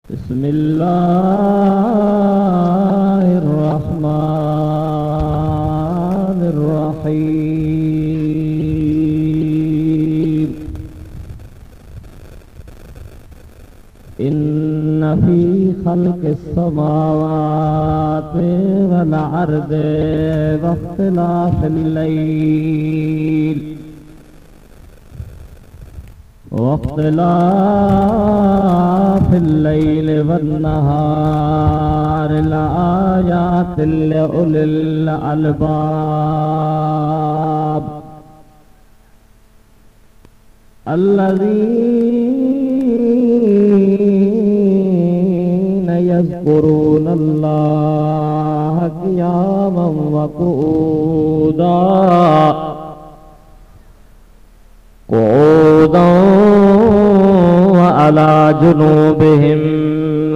बिस्मिल्लाहिर्रहमानिर्रहीम। इन्न फी खल्क़िस समावाति वल अर्दि वख्तिलाफिल लैल वन्नहार लआयातिल लिउलिल अलबाब अल्लज़ीना यज़्कुरूनल्लाह क़ियामन व क़ुऊदन व अला जुनूबिहिम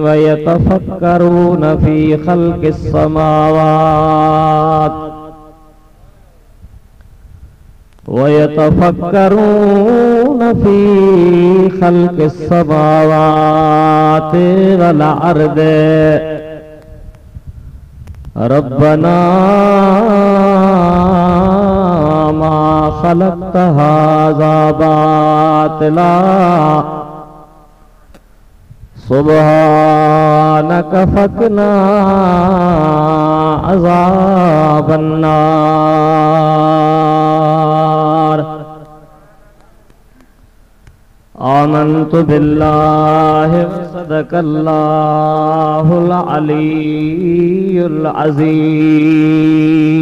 व यतफ़क्करून फ़ी ख़ल्क़िस समावात वल अर्दि रब्बना मा ख़लक़्त हाज़ा बातिला सुब्हानक फ़क़िना अज़ाबन नार। आमन्तु बिल्लाहि व सदक़ल्लाहुल अलीयुल अज़ीम।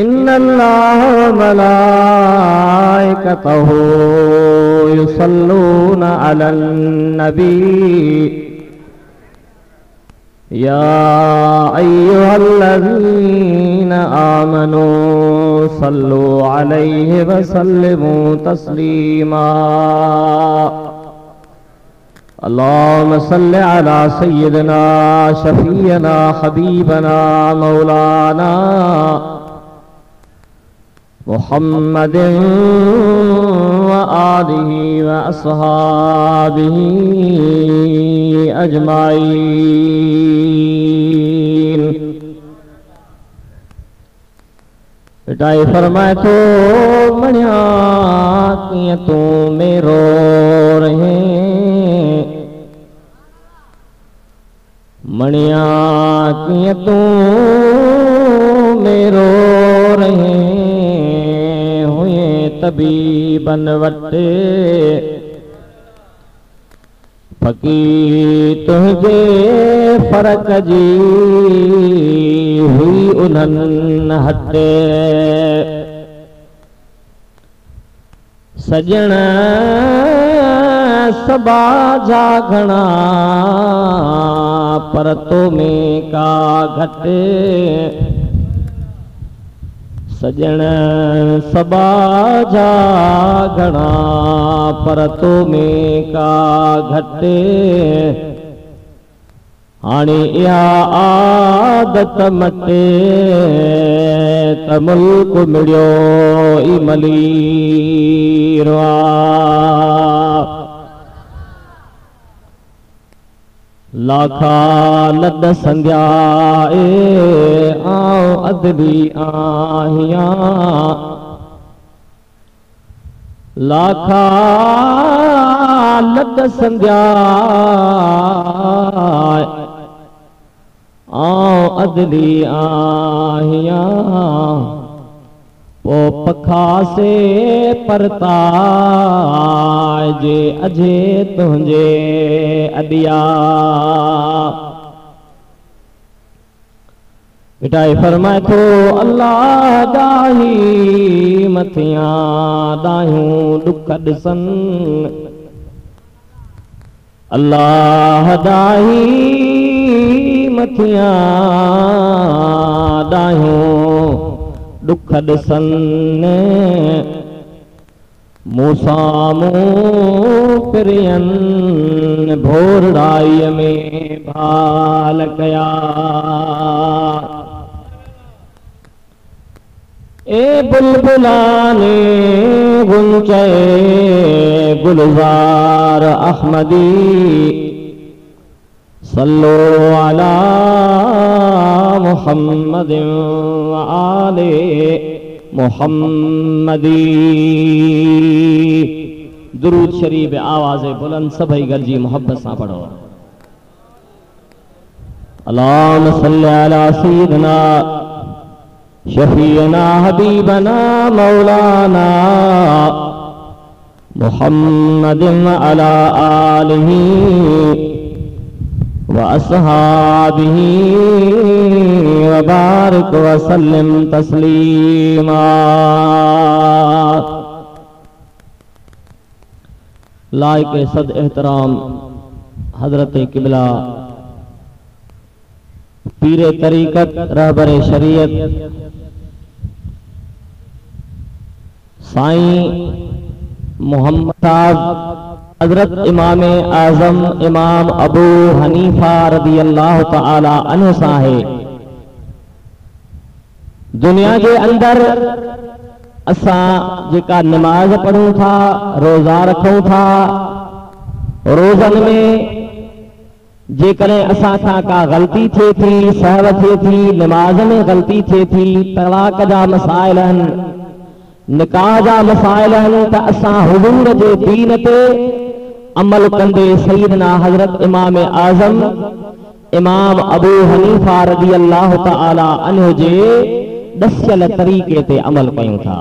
इन्नल्लाह व मलाइकतहु युसल्लूना अलन नबी या अय्युहल्लज़ीना आमनू सल्लु अलैहि व सल्लिमू तस्लीमा। अल्लाहुम्मा सल्लि अला सय्यिदिना शफीअना हबीबना मौलाना मुहम्मदिन व आलिहि व अस्हाबिहि अजमाइन। पिटाई फरमाए तो मणिया किया तू मेरो रहे मणिया किया तू मेरो रहे हुए तबीबन वटे फकी तुझे फरक जी हुई उन्हनि हटे सजण सबा जा घणा पर तो में का घटे सजण सबा जा घणा पर तो में का घटे हाणे इहा आदत मटे त मुल्क मिलियो ई मलीर लाखा लद संध्या आओ अदबी आहिया लाखा लद संध्या आओ अदली आहिया पो पखा से परता जे अजे तुझे अदिया मिटाई फरमाए तो अल्लाह दाही मथिया दायूं दुख ॾिसन अल्लाह दाही मथिया दायूं दुख ॾिसन मूसामूं पिरियन भोरड़ाई में भाल कया ए बुलबुलाने गुंचे गुलजार अहमदी सल्लो अला मुहम्मद व आले मुहम्मदी। दुरूद शरीफ आवाज़ बुलंद सभई गॾिजी मोहब्बत सां पढ़ो। अल्लाहुम्मा सल्लि अला सय्यिदना शफीअना हबीबना मौलाना मुहम्मदिन अला आलिही व अस्हाबिही व बारिक व सल्लिम तस्लीमा। लायक सद एहतराम हजरत किबला पीरे तरीकत रहबरे शरीयत साईं मोहम्मद साहब हजरत इमाम आजम इमाम अबू हनीफा रदी अल्लाह तआला अन्हु साहिब दुनिया के अंदर असा जेका नमाज पढ़ूं था, रोजा रखूं था, रोजन में जेकॾहिं असां खां का ग़लती थिए थी, सहव थिए थी, नमाज में ग़लती थिए थी, तलाक जा मसाइल आहिनि, निकाह जा मसाइल आहिनि, त असां हुजूर जे दीन ते अमल कंदे सय्यदना हज़रत इमाम आज़म इमाम अबू हनीफा रज़ी अल्लाह तआला अन्हु जे दसियल तरीक़े ते अमल कयूं था।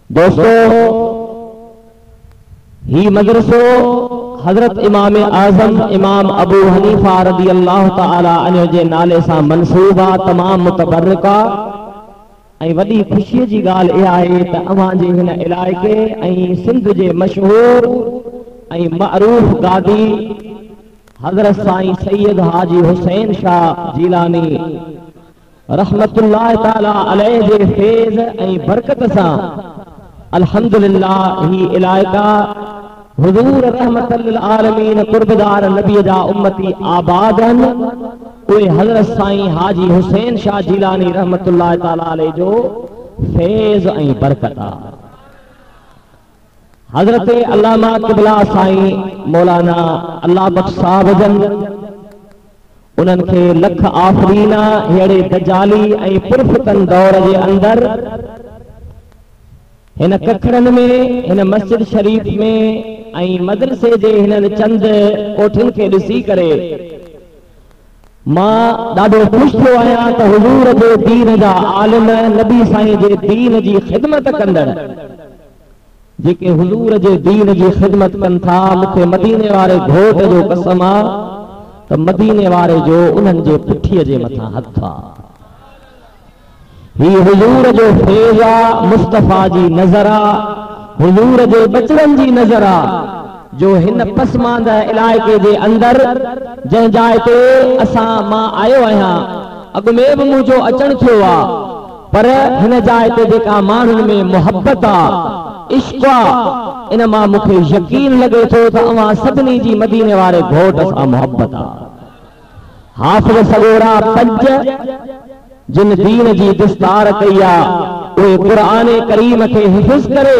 दोस्तों, ही मदरसो हजरत इमाम आजम इमाम अबू हनीफा रज़ी अल्लाह तआला अन्हु जे नाले सां मंसूबा तमाम मुतबर्रिका ऐं वॾी ख़ुशीअ जी ॻाल्हि इहा आहे त अव्हां जे हिन इलाइक़े ऐं सिंध जे मशहूर ऐं मअरूफ गादी हज़रत साईं सैयद हाजी हुसैन शाह जीलानी रहमतुल्लाह ताला अलैहि जे फैज़ ऐं बरकत सां अल्हम्दुलिल्लाह ही इलाइक़ा हुजूर रहमतुल लिल आलमीन कुर्बदार नबी जा उम्मती आबाद आहिनि। उहे हज़रत साईं हाजी हुसैन शाह जीलानी रहमतुल्लाह ताला अलैहि जो फैज़ ऐं बरकत आहे। हज़रत अल्लामा क़िबला साईं मौलाना अल्लाह बख्श साहब जन उन्हनि खे लख आफ़रीना अहिड़े दजाली ऐं पुरफ़ितन दौर जे अंदर हिन कखड़नि में हिन मस्जिद शरीफ में ऐं मदरसे जे हिननि चंद कोठियुनि खे ॾिसी करे मां ॾाढो ख़ुशि थियो आहियां त हुजूर जे दीन जा आलिम नबी साईं जे दीन जी ख़िदमत कंदड़ जेके हुजूर जे दीन जी ख़िदमत कनि था। मूंखे मदीने वारे घोट जो कसम आहे त मदीने वारे जो उन्हनि जे पुठीअ जे मथां हथ आहे। ही हुजूर जो फैज़ आहे, मुस्तफ़ा जी नज़र आहे, हुजूर जे बचड़नि जी नज़र आहे जो हिन पसमांदा इलाइक़े जे अंदर जंहिं जाइ ते मां आयो आहियां, अॻु में बि मुंहिंजो अचणु थियो आहे, पर हिन जाइ ते जेका माण्हुनि में मुहबत आहे, इश्क़ आहे, इन मां मूंखे यकीन लॻे थो त अव्हां सभिनी जी मदीने वारे घोट सां मुहबत आहे। हाफ़िज़ सगोरा पंज जिन दीन जी दस्तार कई आहे, उहे क़ुरान करीम खे हिफ़्ज़ करे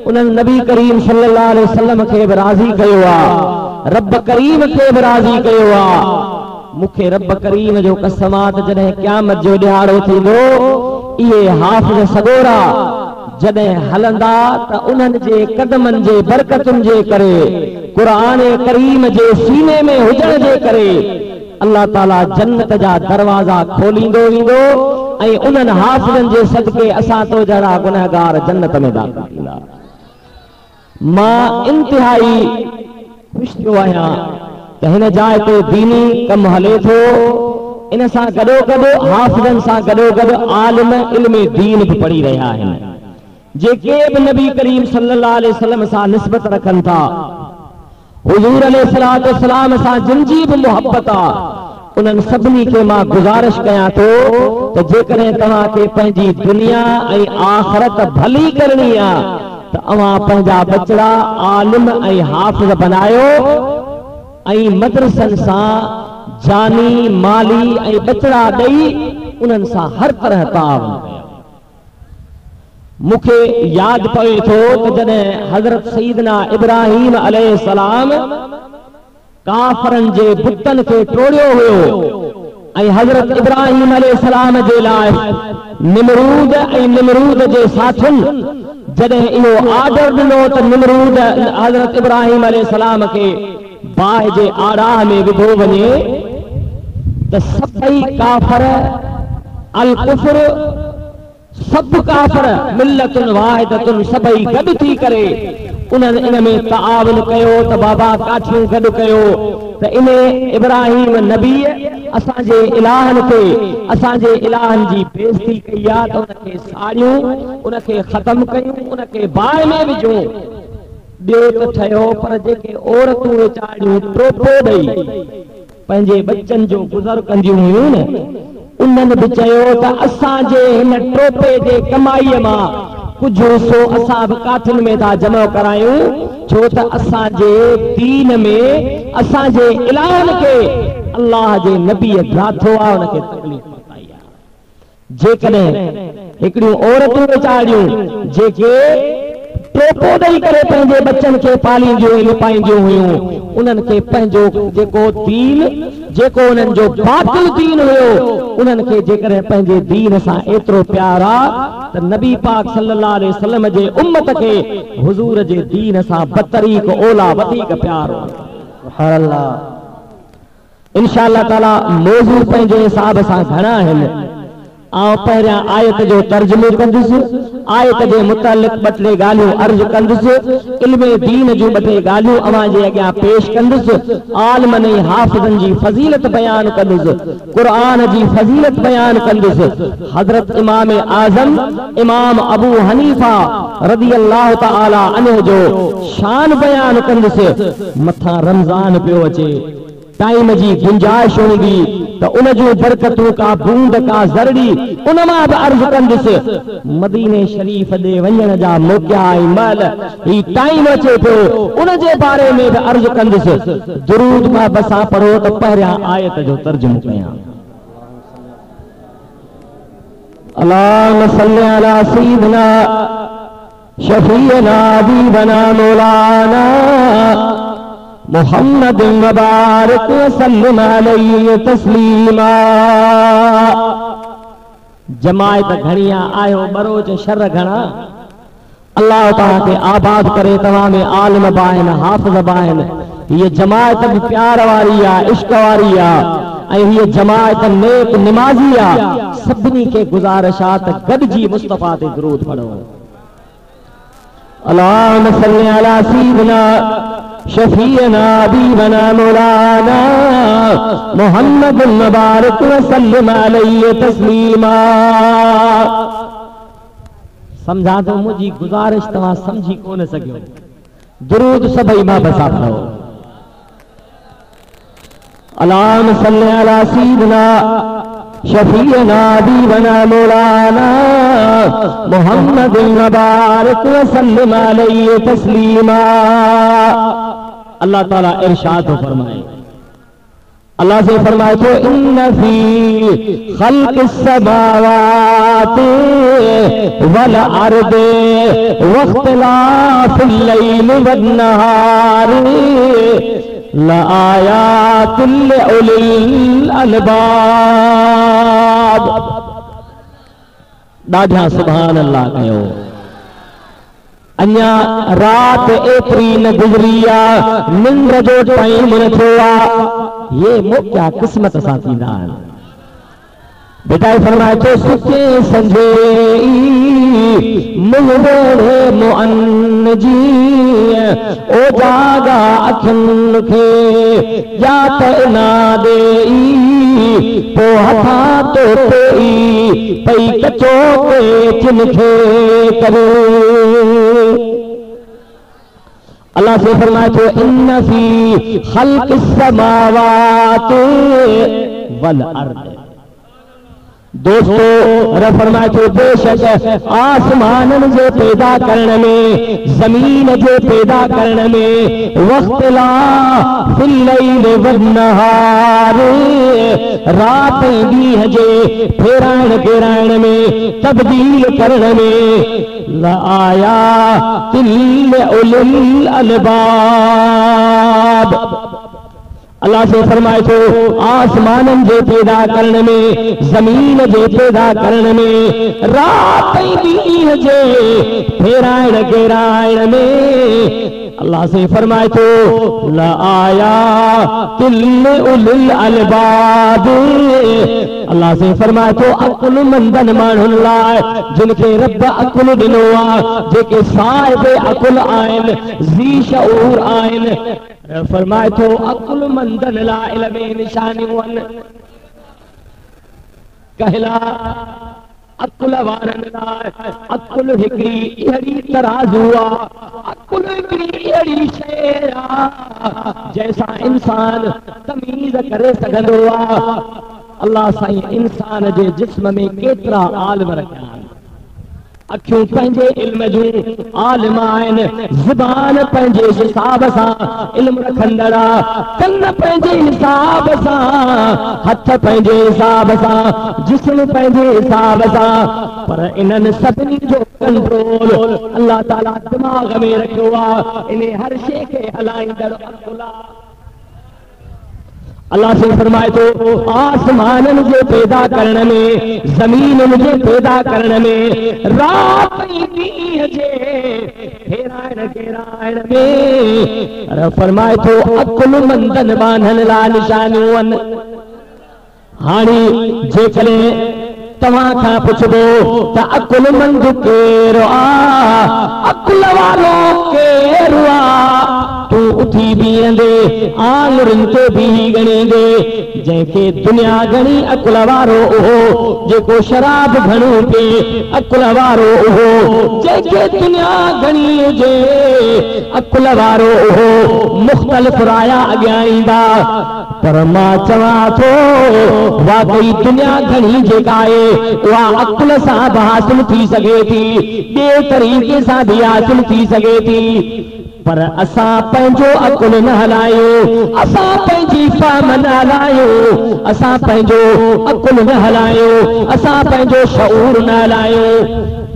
उन्हनि नबी करीम सल्लल्लाहु अलैहि वसल्लम खे बि राज़ी कयो आहे, रब करीम खे बि राज़ी कयो आहे। मूंखे रब करीम जो कसम आहे त जॾहिं क़यामत जो ॾिहाड़ो थींदो, इहे हाफ़िज़ सगोरा जॾहिं हलंदा त उन्हनि जे कदमनि जे बरकतुनि जे करे, क़ुरान करीम जे सीने में हुजण जे करे अल्लाह ताला जन्नत जा दरवाजा खोलींदो वेंदो ऐं उन्हनि हाफ़िज़नि जे सदके असां तो जहिड़ा गुनहगार जन्नत में दाख़िल थींदा। मां इंतिहाई ख़ुशि थियो आहियां त हिन जाइ ते दीनी कमु हले थो। इन सां गॾोगॾु हाफ़िज़नि सां गॾोगॾु आलिम इल्म दीन बि पढ़ी रहिया आहिनि, जेके बि नबी करीम सल्लल्लाहु अलैहि वसल्लम सां निस्बत रखनि था। हुजूर अलैहिस्सलातु वस्सलाम सां जिन जी बि मुहबत आहे, उन्हनि सभिनी खे मां गुज़ारिश कयां थो त जेकॾहिं तव्हांखे पंहिंजी दुनिया ऐं आख़िरत भली करणी आहे त अव्हां पंहिंजा बचड़ा आलिम ऐं हाफ़िज़ बनायो ऐं मदरसनि सां जानी माली ऐं बचड़ा ॾेई उन्हनि सां हर तरह ताउन कयो। मुखे याद पवे थो त जॾहिं हज़रत सईदना इब्राहिम अलैहिस्सलाम काफ़रनि जे बुतनि खे टोड़ियो हुयो ऐं हज़रत इब्राहिम अलैहिस्सलाम जे लाइ निमरूद ऐं निमरूद जे साथियुनि जॾहिं इहो आर्डर ॾिनो त निमरूद हज़रत इब्राहिम अलैहिस्सलाम खे बाहि जे आराह में विधो वञे त सभई काफ़र अल कुफ्र सब काफ़र मिल्लतुन वाहिदतुन सभई गॾु थी करे उन्हनि इन में ताआवुन कयो त बाबा काठियूं गॾु कयो त इन इब्राहिम नबी असांजे इलाहनि खे असांजे इलाहनि जी बेइज़्ती कई आहे त उनखे साड़ियूं उनखे ख़तम कयूं उनखे बाहि में विझूं। ॿियो त ठहियो पर जेके औरतूं वीचारियूं टोपो ॾेई पंहिंजे बच्चनि जो गुज़र कंदियूं हुयूं न उन्हनि बि चयो त असांजे हिन टोपे जे कमाईअ मां कुझु हिसो असां बि काठियुनि में था जमा करायूं छो त असांजे दीन में असांजे इलाहनि खे अल्लाह जे नबीअ ड्राथो आहे उनखे तकलीफ़ पहुचाई आहे। जेकॾहिं हिकिड़ियूं औरतूं वीचारियूं जेके टोपो ॾेई करे पंहिंजे बच्चनि खे पालींदियूं लिपाईंदियूं हुयूं उन्हनि खे पंहिंजो जेको दीन जेको उन्हनि जो बातिल दीन हुयो उन्हनि खे जेकॾहिं पंहिंजे दीन सां एतिरो प्यार आहे त नबी पाक सल्लल्लाहु अलैहि वसल्लम जे उम्मत खे हुजूर जे दीन सां बतरीक ओला वधीक प्यार हो। सुभान अल्लाह। इंशाअल्लाह ताला मौजू पंहिंजे हिसाब सां घणा आहिनि आउं पहिरियां आयत जो तर्जुमो कंदुसि आयत जे मुतालिक़ ॿ टे ॻाल्हियूं अर्ज़ कंदुसि इल्म दीन जूं ॿ टे ॻाल्हियूं अवां जे अॻियां पेश कंदुसि आलिमनि ऐं हाफ़िज़नि जी फज़ीलत बयान कंदुसि क़ुरान जी फज़ीलत बयान कंदुसि हज़रत इमाम आज़म इमाम अबू हनीफा रज़ियल्लाहु तआला अन्हु जो शान बयान कंदुसि मथां रमज़ान पियो अचे टाइम जी गुंजाइश हूंदी त उन जूं बरकतूं का बूंद का ज़रड़ी उन मां बि अर्ज़ कंदुसि मदीने शरीफ ॾे वञण जा मौक़ा ऐं महिल ही टाइम अचे पियो उन जे बारे में बि अर्ज़ कंदुसि। दुरूद मां बसां पढ़ो त पहिरियां आयत जो तर्जुमो कयां। अल्लाहुम्मा सल्लि अला सय्यिदिना शफीअना हबीबना मौलाना मुहम्मद मुबारक वसल्लम अलैहि तस्लीमा। जमायत घणिया आयो बरोच शर घणा अल्लाह ताला के आबाद करे तमाम में आलिम बाइन हाफ़िज़ बाइन ये जमायत भी प्यार वारी आ इश्क वारी आ ऐं ये जमायत नेक निमाज़ी आ सभिनी के गुज़ारिशा त गॾिजी मुस्तफ़ा ते दुरूद पढ़ो। अल्लाहुम्मा सल्लि अला सय्यिदिना शफीअना हबीबना मौलाना मुहम्मद मुबारक वसल्लम अलैहि तस्लीमा। समझा तो मुझी गुजारिश तव्हां समझी कोन सघियो दुरूद सभई मां बसा पढ़ो। अल्लाहुम्मा सल्लि अला सय्यिदिना शफीअना हबीबना मौलाना मुहम्मद मुबारक वसल्लम अलैहि तस्लीमा। अल्लाह ताला इरशाद फरमाए अल्लाह से फरमाए तो इन्न फी खल्क़िस समावाति वल अर्दि वख्तिलाफिल लैलि वन नहारि लआयातिल लिउलिल अलबाब। ॾाढा सुभान अल्लाह कयो। अञा रात एतिरी न गुज़री आहे निंड जो टाइम न थियो आहे ये मौक़ा क़िस्मत सां थींदा आहिनि। बेटा फरमाए थो सुके संझे मुंहिंजे मुअन जी ओ जागा अखियुनि खे या त ना ॾेई पो हथा तो पेई पई कचो के चिन खे करे। अल्लाह से फरमाए थो इन्न फी खल्क़िस समावाति वल अर्द दोस्तों रब फरमाए थो बेशक आसमानन जे पैदा करण में ज़मीन जे पैदा करण में वख्तिला फिल लैल वन नहार रात ॾींहं जे फेराइण घेराइण में तब्दील करण में लआया तिल उलिल अलबाब। अल्लाह से फरमाए थो आसमानन जे पैदा करण में ज़मीन जे पैदा करण में रात ॾींहं जे फेराइण घेराइण में अल्लाह से फरमाए थो लआया तिल उलिल अलबाब। अल्लाह से फरमाए थो अकुल मंदन माण्हुनि लाइ जिनखे रब अकुल ॾिनो आहे, जेके साहिब अकुल आहिनि, ज़ी शऊर आहिनि। फरमाए थो अकुल मंदन लाइ इल्म निशानियूं आहिनि, कहला अकुल वारनि लाइ अकुल हिकिड़ी अहिड़ी तराज़ू आहे, अकुल हिकिड़ी अहिड़ी शइ आहे जंहिंसां इंसान तमीज़ करे सघंदो आहे। अल्लाह साईं इंसान जे जिस्म में केतिरा आलिम रखिया आहिनि। अखियूं पंहिंजे इल्म जूं आलिम आहिनि, ज़ुबान पंहिंजे हिसाब सां इल्म रखंदड़ आहे, कन पंहिंजे हिसाब सां, हथ पंहिंजे हिसाब सां, जिस्म पंहिंजे हिसाब सां, पर इन्हनि सभिनी जो कंट्रोल अल्लाह ताला दिमाग़ में रखियो आहे। इन हर शइ खे हलाईंदड़ अकुल आहे। अल्लाह से फरमाए थो आसमानन जे पैदा करण में ज़मीनन जे पैदा करण में रात ॾींहं जे फेराइण घेराइण में फरमाए थो अकुल मंदन बाननि लाइ निशानियूं आहिनि। हाणे जेकॾहिं तव्हां खां पुछबो त अकुल मंद केरु आहे, अकुल वारो केरु आहे, तूं उथी बीहंदे आंगुरनि ते बीही ॻणींदे जंहिंखे दुनिया घणी अकुल वारो उहो, जेको शराब घणो पिए अकुल वारो उहो, जंहिंखे दुनिया घणी हुजे अकुल वारो उहो, मुख़्तलिफ़ राया अॻियां ईंदा। पर मां चवां थो वाकई दुनिया घणी जेका आहे उहा अकुल सां बि हासिल थी सघे थी, ॿिए तरीक़े सां बि हासिल थी सघे थी। पर असां पंहिंजो अकुल न हलायो, असां पंहिंजी फ़हम न हलायो, असां पंहिंजो अकुल न हलायो, असां पंहिंजो शऊर न हलायो।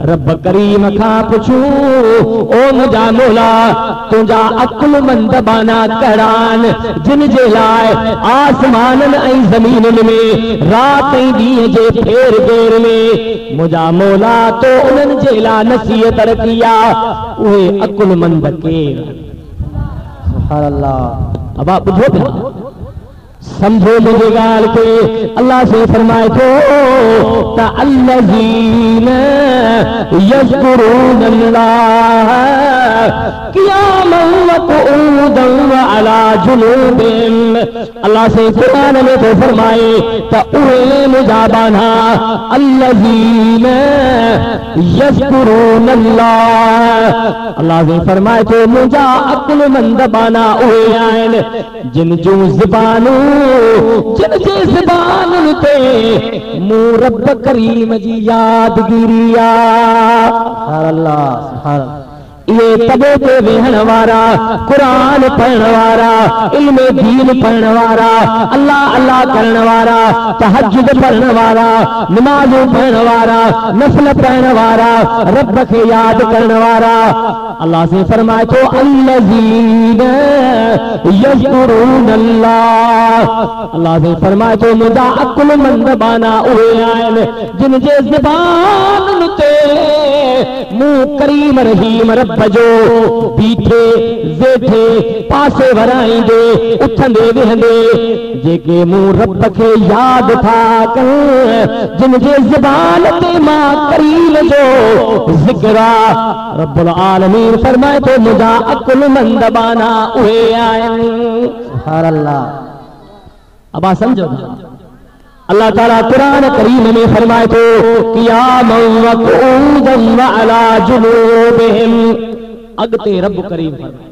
रब करीम खां पुछूं ओ मुंहिंजा मौला तुंहिंजा अकुल मंद बाना कहिड़ा आहिनि जिन जे लाइ आसमाननि ऐं ज़मीननि में रात ऐं ॾींहं जे फेर घेर में मुंहिंजा मौला तो उन्हनि जे लाइ नसीहत रखी आहे। उहे अकुल मंद केरु? सुभान अल्लाह। अब आप ॿुधो पिया, समझो मुझे गाल के। अल्लाह से फरमाए थो त अल्लज़ीना यज़कुरून अल्लाह क़ियामन व क़ुऊदन व अला जुनूबिहिम। अल्लाह से कुरान में तो फरमाए त उहे मुंहिंजा बाना अल्लज़ीना यज़कुरून अल्लाह। अल्लाह से फरमाए थो मुंहिंजा अकुलमंद बाना उहे आहिनि जिन जूं ज़ुबानूं, जिन जे ज़ुबानुनि ते मूं रब करीम जी यादगिरी आहे। सुभान अल्लाह, सुभान अल्लाह। ये तबे ते वेहण वारा, कुरान पढ़ण वारा, इल्म दीन पढ़ण वारा, अल्लाह अल्लाह करण वारा, तहज्जुद पढ़ण वारा, नमाज़ूं पढ़ण वारा, नफल पढ़ण वारा, रब खे याद करण वारा। अल्लाह से फरमाए थो अल्लज़ीना यज़कुरून अल्लाह। अल्लाह से फरमाए थो मुंहिंजा अकुलमंद बाना उहे आहिनि जिन जे ज़ुबानुनि ते मूं करीम रहीम रब जो बीठे वेठे पासे वराईंदे उथंदे वेहंदे जेके मूं रब खे याद था कनि, जिन जे ज़ुबान ते मां करीम जो ज़िक्र आहे। रब्बुल आलमीन फरमाए थो मुंहिंजा अकुलमंद बाना उहे आहिनि। सुभान अल्लाह। अब आप समझो, अल्लाह ताला कुरान करीम में फरमाए तो क़ियामन व क़ुऊदन व अला जुनूबिहिम। अगते रब करीम फरमाए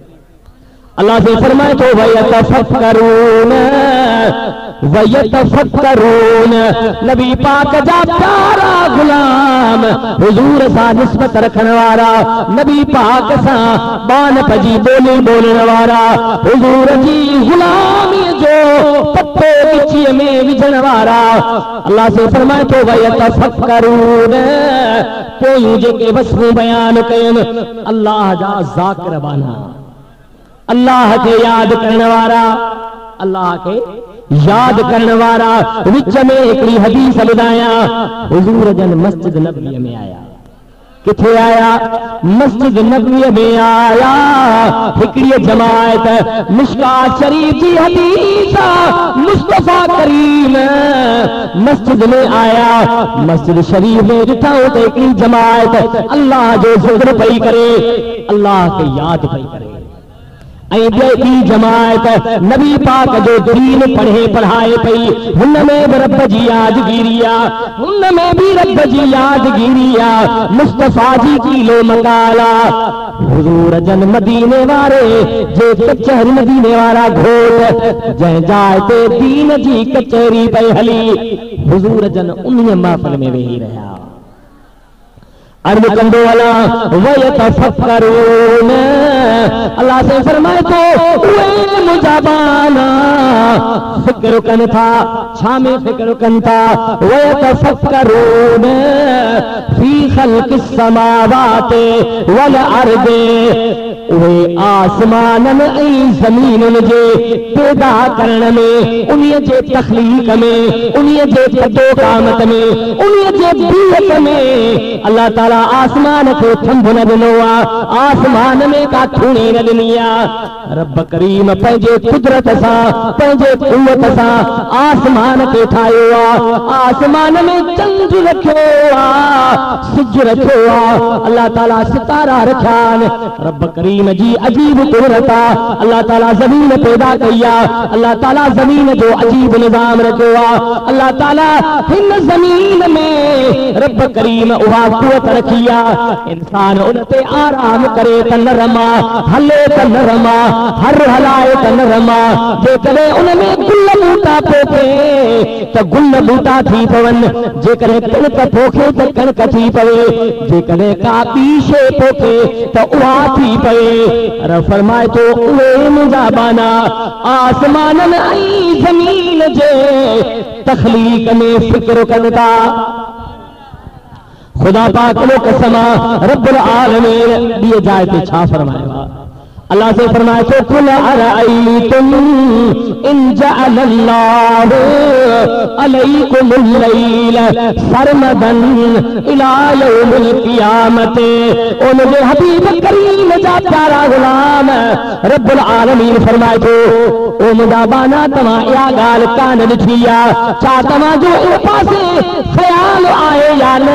अल्लाह से फरमाए तो वयतफक्करून वयतफक्करून नबी पाक जा प्यारा गुलाम हुजूर सां निस्बत रखण वारा नबी पाक सां बान पजी बोली बोलण वारा हुजूर जी गुलामी जो पत्तो बिछीअ में विझण वारा अल्लाह से फरमाए तो वयतफक्करून पोयूं जेके वसफ़ूं बयान कयनि अल्लाह जा ज़ाकिर बाना अल्लाह के याद करने वाला अल्लाह के याद करने वाला विच में एक हदीस ॿुधाया हुजूर जन मस्जिद नबवी में आया किथे आया मस्जिद नबवी में आया हिकड़ी जमात मिशकात शरीफ जी हदीस मुस्तफा करीम मस्जिद में आया मस्जिद शरीफ में ॾिठा तो हिकड़ी जमात अल्लाह जो ज़िक्र पई करे अल्लाह के याद पई करे जमात नबी पाक जो दीन पढ़े पढ़ाए पई हुनमें भी रब जी यादगिरिया हुनमें भी रब जी यादगिरिया मुस्तफा जी कीलो मकाला हुजूर जन मदीने वारे जे कचहरी मदीने वारा घोट जंहिं जाइ ते दीन जी कचहरी पई हली हुजूर जन उन महफिल में वेही रहा अर्ज कंदो वाला वयतफक्करून अल्लाह से फरमाए तो उहे मुजाबाना फिक्र कन था छा में फिक्र कन था वयतफक्करून फी खल्क़िस समावाति वल अर्दि उहे आसमानन ऐं ज़मीनन जे पैदा करण में उन्हीअ जे तख़लीक़ में उन्हीअ जे कदो क़ामत में उन्हीअ जे बीहत में अल्लाह ताला आसमान को थंभ न ॾिनो आहे आसमान में का थूणी न ॾिनी आहे रब करीम पंहिंजे कुदरत सां पंहिंजे क़ुवत सां आसमान खे ठाहियो आहे आसमान में चंड रखियो आहे सिज रखियो आहे अल्लाह ताला सितारा रखिया आहिनि रब करीम जी अजीब कुदरत आहे अल्लाह ताला ज़मीन पैदा कई आहे अल्लाह ताला ज़मीन जो अजीब निज़ाम रखियो आहे अल्लाह ताला हिन ज़मीन में रब करीम उहा क़ुवत रखी आहे इंसान उन ते आराम करे त न रमा हले त न रमा हर हलाए त न रमा जेकॾहिं उन में गुल बूटा पोखे त गुल बूटा थी पवनि जेकॾहिं कणक पोखे त कणक थी पवे जेकॾहिं का ॿी शइ पोखे त उहा थी पवे पर फरमाए थो उहे मुंहिंजा बाना आसमाननि ऐं ज़मीन जे तख़लीक़ में फिक्र कनि था खुदा पाक लो कसमा रब्बुल आलमीन दिए जाए ते छा फरमाया अल्लाह से फरमाए तो कुल अरअयतुम इन जअलल्लाहु अलैकुमुल लैल सरमदन इला यौमिल क़ियामत ओ मुझे हबीब करीम जा प्यारा गुलाम रब्बुल आलमीन फरमाए तो ओ मुंहिंजा बाना तव्हां इहा ॻाल्हि कान ॾिठी आहे छा तव्हां जो इन पासे ख़्याल आहे या न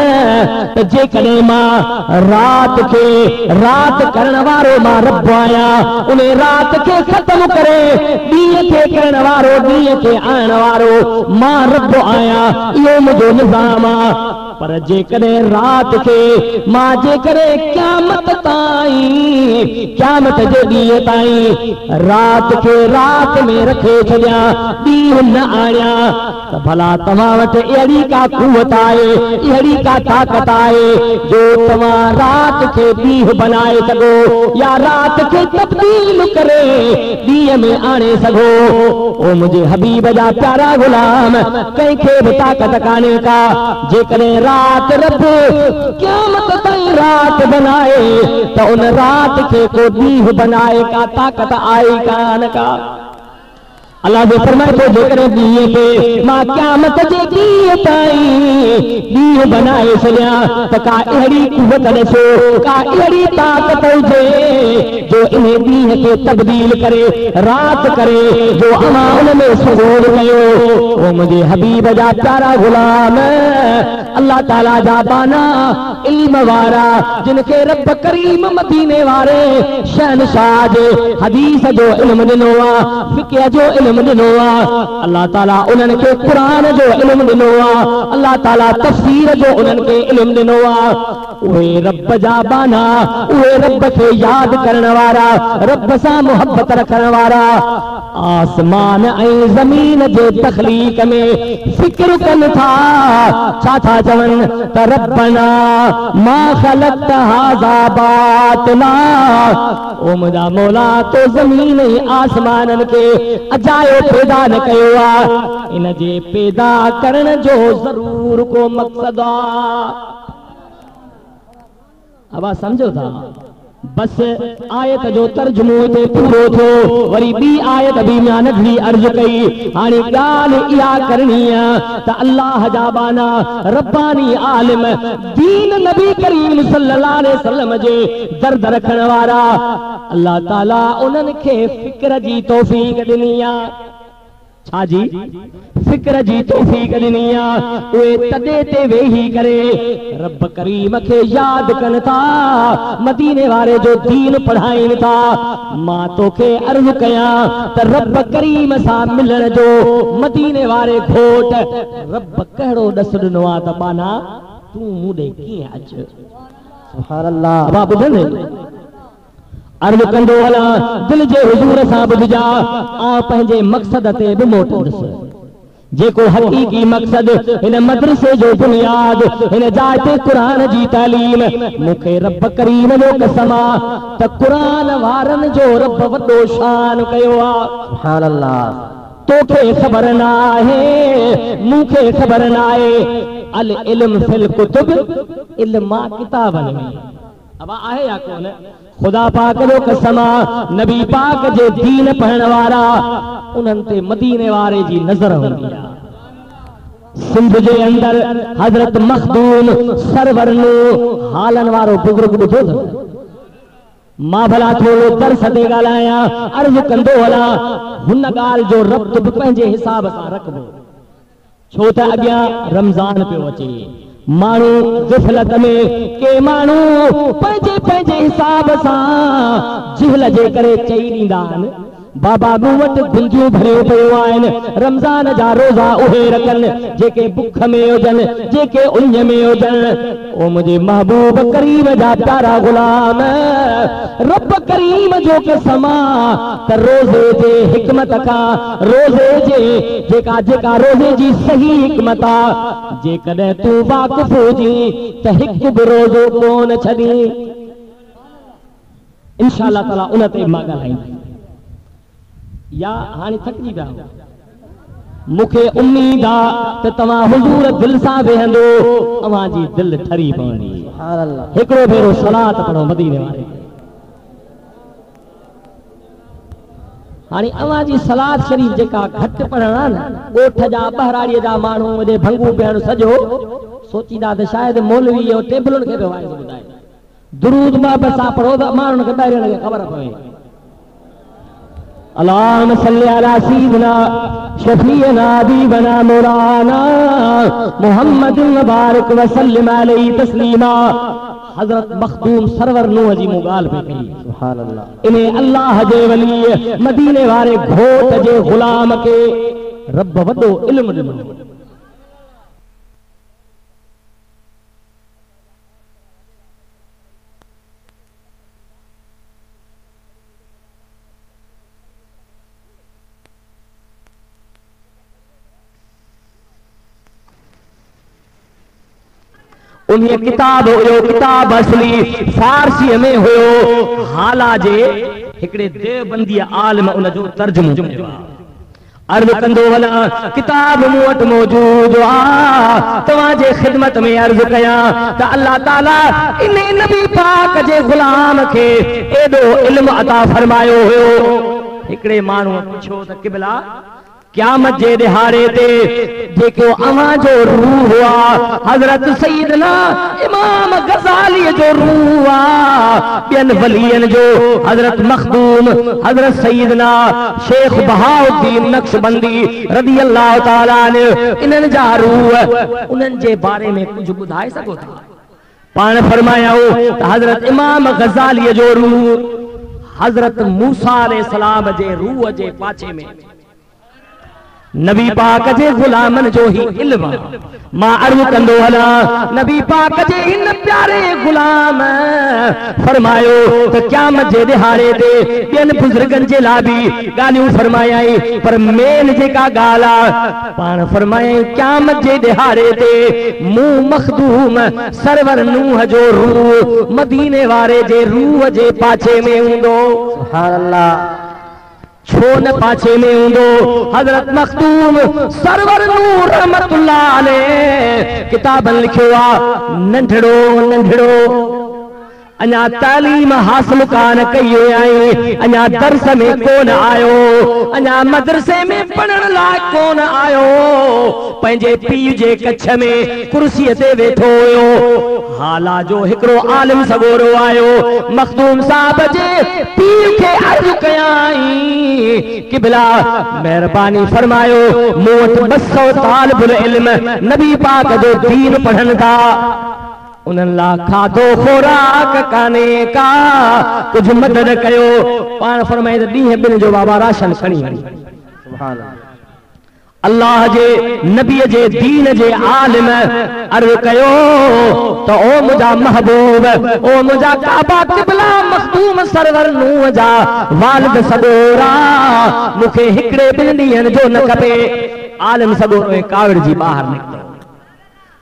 त जेकॾहिं मां रात करण वारो मां रब आहियां उन रात के खत्म करे ॾींहं खे करण वारो ॾींहं खे आणण वारो मां रब आहियां इहो मुंहिंजो निज़ाम आहे पर जेकॾहिं रात के मां जेकॾहिं क़यामत जे ॾींहं ताईं रात के रात में रखे छॾियां ॾींहुं न आणियां त भला तव्हां वटि अहिड़ी का क़ुवत आहे अहिड़ी का ताक़त आहे जो तव्हां रात खे ॾींहुं बनाए सघो या रात खे तब्दील करे ॾींहं में आणे सघो ओ मुंहिंजे हबीब जा प्यारा गुलाम कंहिंखे बि ताक़त कान्हे का जेकॾहिं रात रब क़यामत ताईं रात बनाए तो उन रात के को ॾींहुं बनाए का ताक़त आई कान का अल्लाह ने फरमाए तो जेकर ॾींहं के मां क़यामत जे ॾींहं ताईं ॾींहुं बनाए छॾियां त का अहिड़ी क़ुवत ॾिसो का अहिड़ी ताक़त हुजे जो इन ॾींहं खे तब्दील करे रात करे जो अमां उन में सुकून कयो ओ मुंहिंजे हबीब जा प्यारा गुलाम अल्लाह ताला जा बाना इल्म वारा जिनखे रब करीम मदीने वारे शहनशाह जे हदीस जो इल्म ॾिनो आहे फिक़ह जो इल्म इल्म दिनो अल्लाह ताला उन्हनि खे क़ुरान जो इल्म दिनो अल्लाह ताला तफसीर जो उन्हनि खे इल्म दिनो उहे रब जा बाना उहे रब खे याद करण वारा रब सां मोहब्बत रखण वारा आसमान ऐं ज़मीन जे तख़लीक़ में फिक्र कनि था छा था चवनि त रब्बना मा ख़लक़्त हाज़ा बातिला ओ मुंहिंजा मौला तो ज़मीन ऐं आसमाननि खे अजायो पैदा न कयो आहे इन जे पैदा करण जो ज़रूर को मक़सद आहे अब समझो था बस आयत जो तर्जुमो ते पूरो थो वरी बी आयत भी म्यानत भी अर्ज कई हाणे गाल इहा करणी त अल्लाह जा बाना रब्बानी आलिम दीन नबी करीम सल्लल्लाहु अलैहि वसल्लम जे दर्द रखण वारा अल्लाह ताला उन्हनि खे फिक्र जी तौफीक ॾिनी आहे छा जी फिक्र जी तौफीक ॾिनी आहे उहे तॾे ते वेही करे रब करीम खे यादि कनि था मदीने वारे जो दीन पढ़ाइनि था मां तोखे अर्ज़ कयां त रब करीम सां मिलण जो मदीने वारे घोट रब कहिड़ो ॾस ॾिनो आहे त बाना तूं मूं ॾे कीअं अच सुभान अल्लाह अबा ॿुधनि अर्ज़ कंदो हलां दिल जे हुजूर सां ॿुधजा आ पंहिंजे मक़सद ते बि मोटंदुसि जेको हक़ीक़ी मक़सद हिन मदरसे जो बुनियाद हिन जाइ ते क़ुरान जी तालीम मूंखे रब करीम जो कसम आहे त क़ुरान वारनि जो रब वॾो शान कयो आहे सुभान अल्लाह तोखे ख़बर न आहे मूंखे ख़बर न आहे अल इल्म फिल कुतुब इल्म किताबनि में अब आहे या कोन खुदा पाक जो कसम नबी पाक जे दीन पढ़ण वारा उन्हनि ते मदीने वारे जी नज़र हूंदी आहे सिंध जे अंदर हज़रत मखदूम सरवर नो हालन वारो बुज़ुर्ग ॿुधो अथव मां भला थोरो दर्स ते ॻाल्हायां अर्ज़ कंदो हलां हुन ॻाल्हि जो रब्त बि पंहिंजे हिसाब सां रखबो छो त अॻियां रमज़ान पियो अचे मानू ग़फ़लत में के मानू पंहिंजे पंहिंजे हिसाब सां जिहल जे करे चई ॾींदा आहिनि बाबा मूं वटि गुंजियूं भरियूं पियूं आहिनि रमज़ान जा रोज़ा उहे रखनि जेके बुख में हुजनि जेके उञ में हुजनि ओ मुंहिंजे महबूब करीम जा प्यारा गुलाम रब करीम जो कसम त रोज़े जे हिकमत खां रोज़े जे जेका जेका रोज़े जी सही हिकमत आहे जेकॾहिं तूं वाक़ुफ़ हुजी त हिकु बि रोज़ो कोन छॾी इंशाअल्लाह ताला उन ते मां ॻाल्हाईंदुसि या हाणे थकिजी विया मूंखे उम्मीद आहे त तव्हां हुज़ूर दिल सां वेहंदो तव्हां जी दिलि ठरी पवंदी हिकिड़ो भेरो सलात पढ़ो मदीने वारे हाणे अव्हां जी सलात शरीफ़ जेका घटि पढ़ण आहे न ॻोठ जा ॿहिराड़ीअ जा माण्हू मुंहिंजे भंगू भेण सॼो सोचींदा त शायदि मौलवी इहो टेबलुनि खे बि वाइस ॿुधाए दुरूद मां बि असां पढ़ो त माण्हुनि खे ॿाहिरि खे ख़बर पवे अल्लाहुम्मा सल्ली अला सय्यिदिना शफीअना हबीबना मौलाना मुहम्मद मुबारक व सल्लिम अलैहि तस्लीमा हज़रत मखदूम सरवर नूह जी मुगाल पे कही सुभान अल्लाह इने अल्लाह जे वली मदीने वारे घोट जे गुलाम के रब वॾो इल्म ॾिनो उन्हें किताब हुयो किताब असली फारसी में हुयो हाला जे हिकड़े देवबंदी आलिम उन जो तर्जुमो कयो अर्ज़ कंदो वला किताब मूं वटि मौजूद आ तव्हां जे ख़िदमत में अर्ज़ कयां त अल्लाह ताला इन नबी पाक जे गुलाम खे एॾो इल्म अता फरमायो हुयो हिकड़े माण्हू पुछो त क़िबला क़यामत जे दिहाड़े ते जेको अवां जो रूह हुआ हज़रत सैयदना इमाम गज़ाली जो रूह हुआ ॿियन वलियन जो हज़रत मखदूम हज़रत सैयदना शेख बहाउद्दीन नक्शबंदी रज़ी अल्लाह ताला अन्हु इन्हनि जा रूह उन्हनि जे बारे में कुझु ॿुधाए सघो था पाण फरमायाऊं त हज़रत इमाम गज़ाली जो रूह हज़रत मूसा अलैहि सलाम जे रूह जे पाछे में नबी पाक जे गुलामन जो ही इल्म मां अर्ज़ कंदो हला नबी पाक जे इन प्यारे गुलाम फरमायो त क़यामत जे दिहाड़े ते ॿियन बुज़ुर्गन जे लाइ बि ॻाल्हियूं फरमायाई पर मेन जेका ॻाल्हि आहे पाण फरमायाई क़यामत जे दिहाड़े ते मूं मखदूम सरवर नूह जो रूह मदीने वारे जे रूह जे पाछे में हूंदो सुभान अल्लाह छो न पाछे में हूंदो हज़रत मखदूम सरवर नूह रहमतुल्लाह अलैह किताबन लिखियो आहे नंढड़ो नंढड़ो अञा तालीम हासिल कान कई आई अञा दर्स में कोन आयो अञा मदरसे में पढ़ण लाइ कोन आयो पंहिंजे पीउ जे कच्छ में कुर्सीअ ते वेठो हुयो हाला जो हिकिड़ो आलिम सगोरो आयो मखदूम साहब जे पीउ खे अर्ज़ कयाई क़िबला महिरबानी फरमायो मूं वटि 200 तालिबुल इल्म नबी पाक जो दीन पढ़नि था उन्हनि लाइ खाधो खोराक काने का कुझु मदद कयो पाण फरमाए त ॾींहं ॿिनि जो बाबा राशन खणी वञी सुभान अल्लाह जे नबीअ जे दीन जे आलिम अर्ज़ कयो त ओ मुंहिंजा महबूब ओ मुंहिंजा काबा क़िबला मखदूम सरवर नूह जा वालिद सगोरा मूंखे हिकिड़े ॿिनि ॾींहंनि जो न खपे आलिम सगोरो कावड़ जी ॿाहिरि निकितो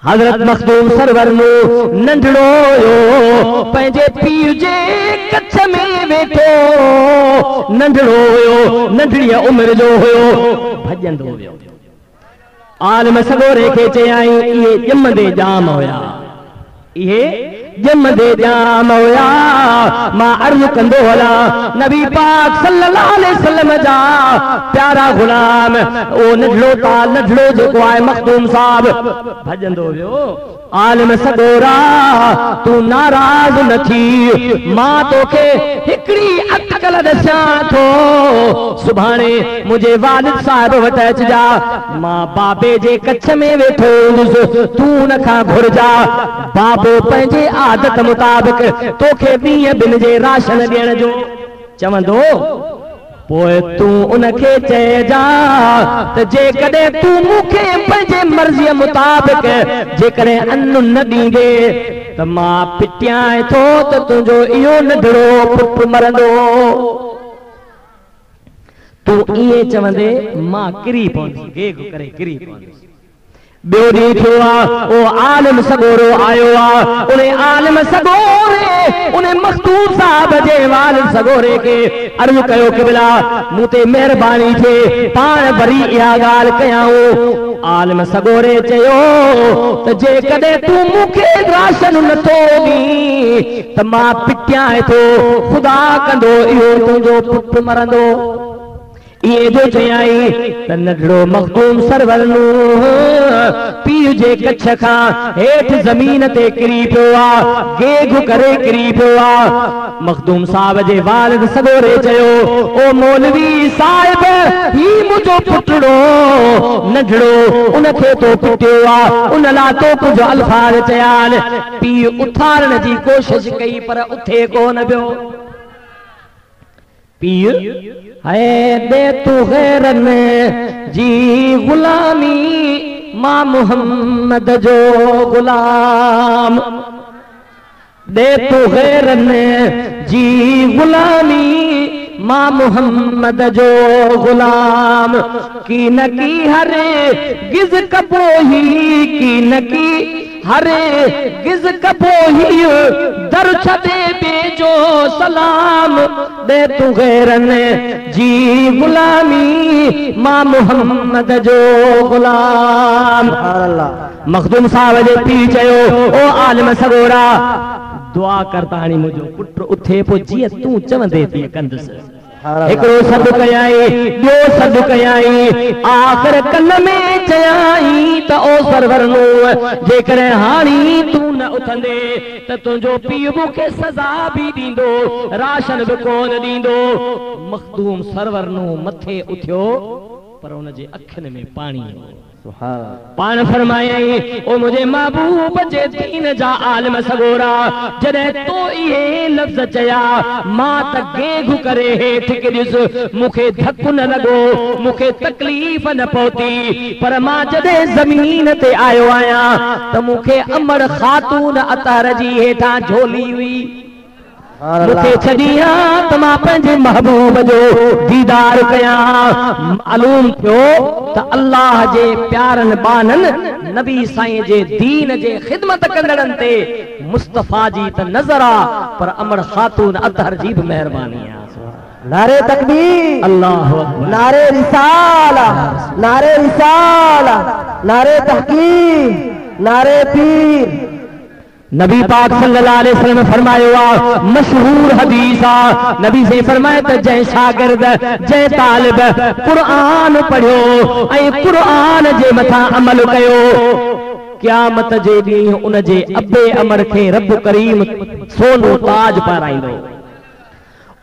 हज़रत मखदूम सरवर नूह नंढड़ो हुयो पंहिंजे पीउ जे कच्छ में वेठो नंढड़ो हुयो नंढड़ीअ उमिरि जो हुयो भॼंदो हुयो आलिम सगोरे खे चयाई इहे ॼमंदे ॼाम हुया इहे ॼमंदे ॼाम हुया मां अर्ज़ कंदो हला नबी पाक सल्लल्लाहु अलैहि वसल्लम जा प्यारा गुलाम ओ नंढड़ो जेको आहे मखदूम साहब भॼंदो हुयो आलिम सगोरा तू नाराज़ न थी मां तोखे हिकिड़ी अटकल ॾसां थो सुभाणे मुंहिंजे वालिद साहिब वटि अचिजा मां बाबे जे कच्छ में वेठो हूंदुसि तूं उन खां घुरजा बाबो पंहिंजे आदत मुताबिक़ तोखे ॾींहं ॿिनि जे राशन ॾियण जो चवंदो पोइ तूं उनखे चइजा त जेकॾहिं तूं मूंखे पंहिंजे मर्ज़ीअ मुताबिक़ जेकॾहिं अन्न न ॾींदे त मां पिटियां थो त तुंहिंजो इहो नंढड़ो पुटु मरंदो तूं इएं चवंदे मां किरी पवंदुसि गेग करे किरी पवंदुसि ॿियो ॾींहुं थियो आहे ओ आलिम सगोरो आयो आहे उन आलिम सगोरे उन मखदूम साहब जे वालिद सगोरे खे अर्ज़ कयो क़िबला मूं ते महिरबानी थिए पाण वरी इहा ॻाल्हि कयाऊं आलिम सगोरे चयो त जेकॾहिं तूं मूंखे राशन नथो ॾीं त मां पिटियां थो ख़ुदा कंदो इहो तुंहिंजो पुटु मरंदो ये जो चयाई त नंढड़ो मखदूम सरवर नूह पीउ जे कच्छ खां हेठि ज़मीन ते किरी पियो आहे गेग करे किरी पियो आहे मखदूम साहब जे वालिद सगोरे चयो ओ मौलवी साहिब ही मुंहिंजो पुटड़ो नंढड़ो उनखे तो पिटियो आहे उन लाइ तो कुझु अल्फाज़ चयान पीउ उथारण जी कोशिश कई पर उथे कोन पियो पीउ है दे तू गैरन जी गुलामी मां मोहम्मद जो गुलाम दे तू गैरन जी गुलामी मां मोहम्मद जो गुलाम की न की हरे गिज कपोही की न की हरे गिज कपोही दर छदे बेजो सलाम दे तू गैरन जी गुलामी मां मोहम्मद जो गुलाम मखदूम साहब जे पीउ चयो ओ आलिम सगोरा दुआ करताणी मुंहिंजो पुटु उथे पोइ जीअं तूं चवंदे थी कंदुसि हिकिड़ो सॾु कयाई ॿियो सॾु कयाई आख़िर कन में चयाई त ओ सरवर नूह जेकॾहिं हाणी तूं न उथंदे त तुंहिंजो पीउ मूंखे सज़ा बि ॾींदो राशन बि कोन ॾींदो मखदूम सरवर नूह मथे उथियो पर उनजे अखियुनि में पाणी हो। पाण फरमायई ओ मुझे महबूब जे दीन जा आलिम सगोरा जॾहिं तो इहे लफ़्ज़ चया मां त गेघ करे हेठि किरियुसि, मूंखे धकु न लॻो, मूंखे तकलीफ़ न पहुती, पर मां जॾहिं ज़मीन ते आयो आहियां त मूंखे अमर ख़ातून अतहर जी हेठां झोली हुई। मूंखे छॾिया त मां पंहिंजे महबूब जो दीदार कयां। मालूम थियो त अल्लाह जे प्यारनि बाननि नबी साईं जे दीन जे ख़िदमत कंदड़नि ते मुस्तफ़ा जी त नज़र आ, पर अमर ख़ातून अतहर जी बि महिरबानी आहे। नारे तकबीर, अल्लाहु अकबर, नारे रिसाला, नारे रिसाला, नारे तहकीम, नारे पीर। नबी पाक सल्लल्लाहु अलैहि वसल्लम फरमायो आ, मशहूर हदीस आ, नबी से फरमाए त जंहिं शागिर्द जंहिं तालिब क़ुरान पढ़ियो ऐं क़ुरान जे मथां अमल कयो, क़यामत जे ॾींहुं उन जे अबे अमर खे रब करीम सोनो ताज पाराईंदो।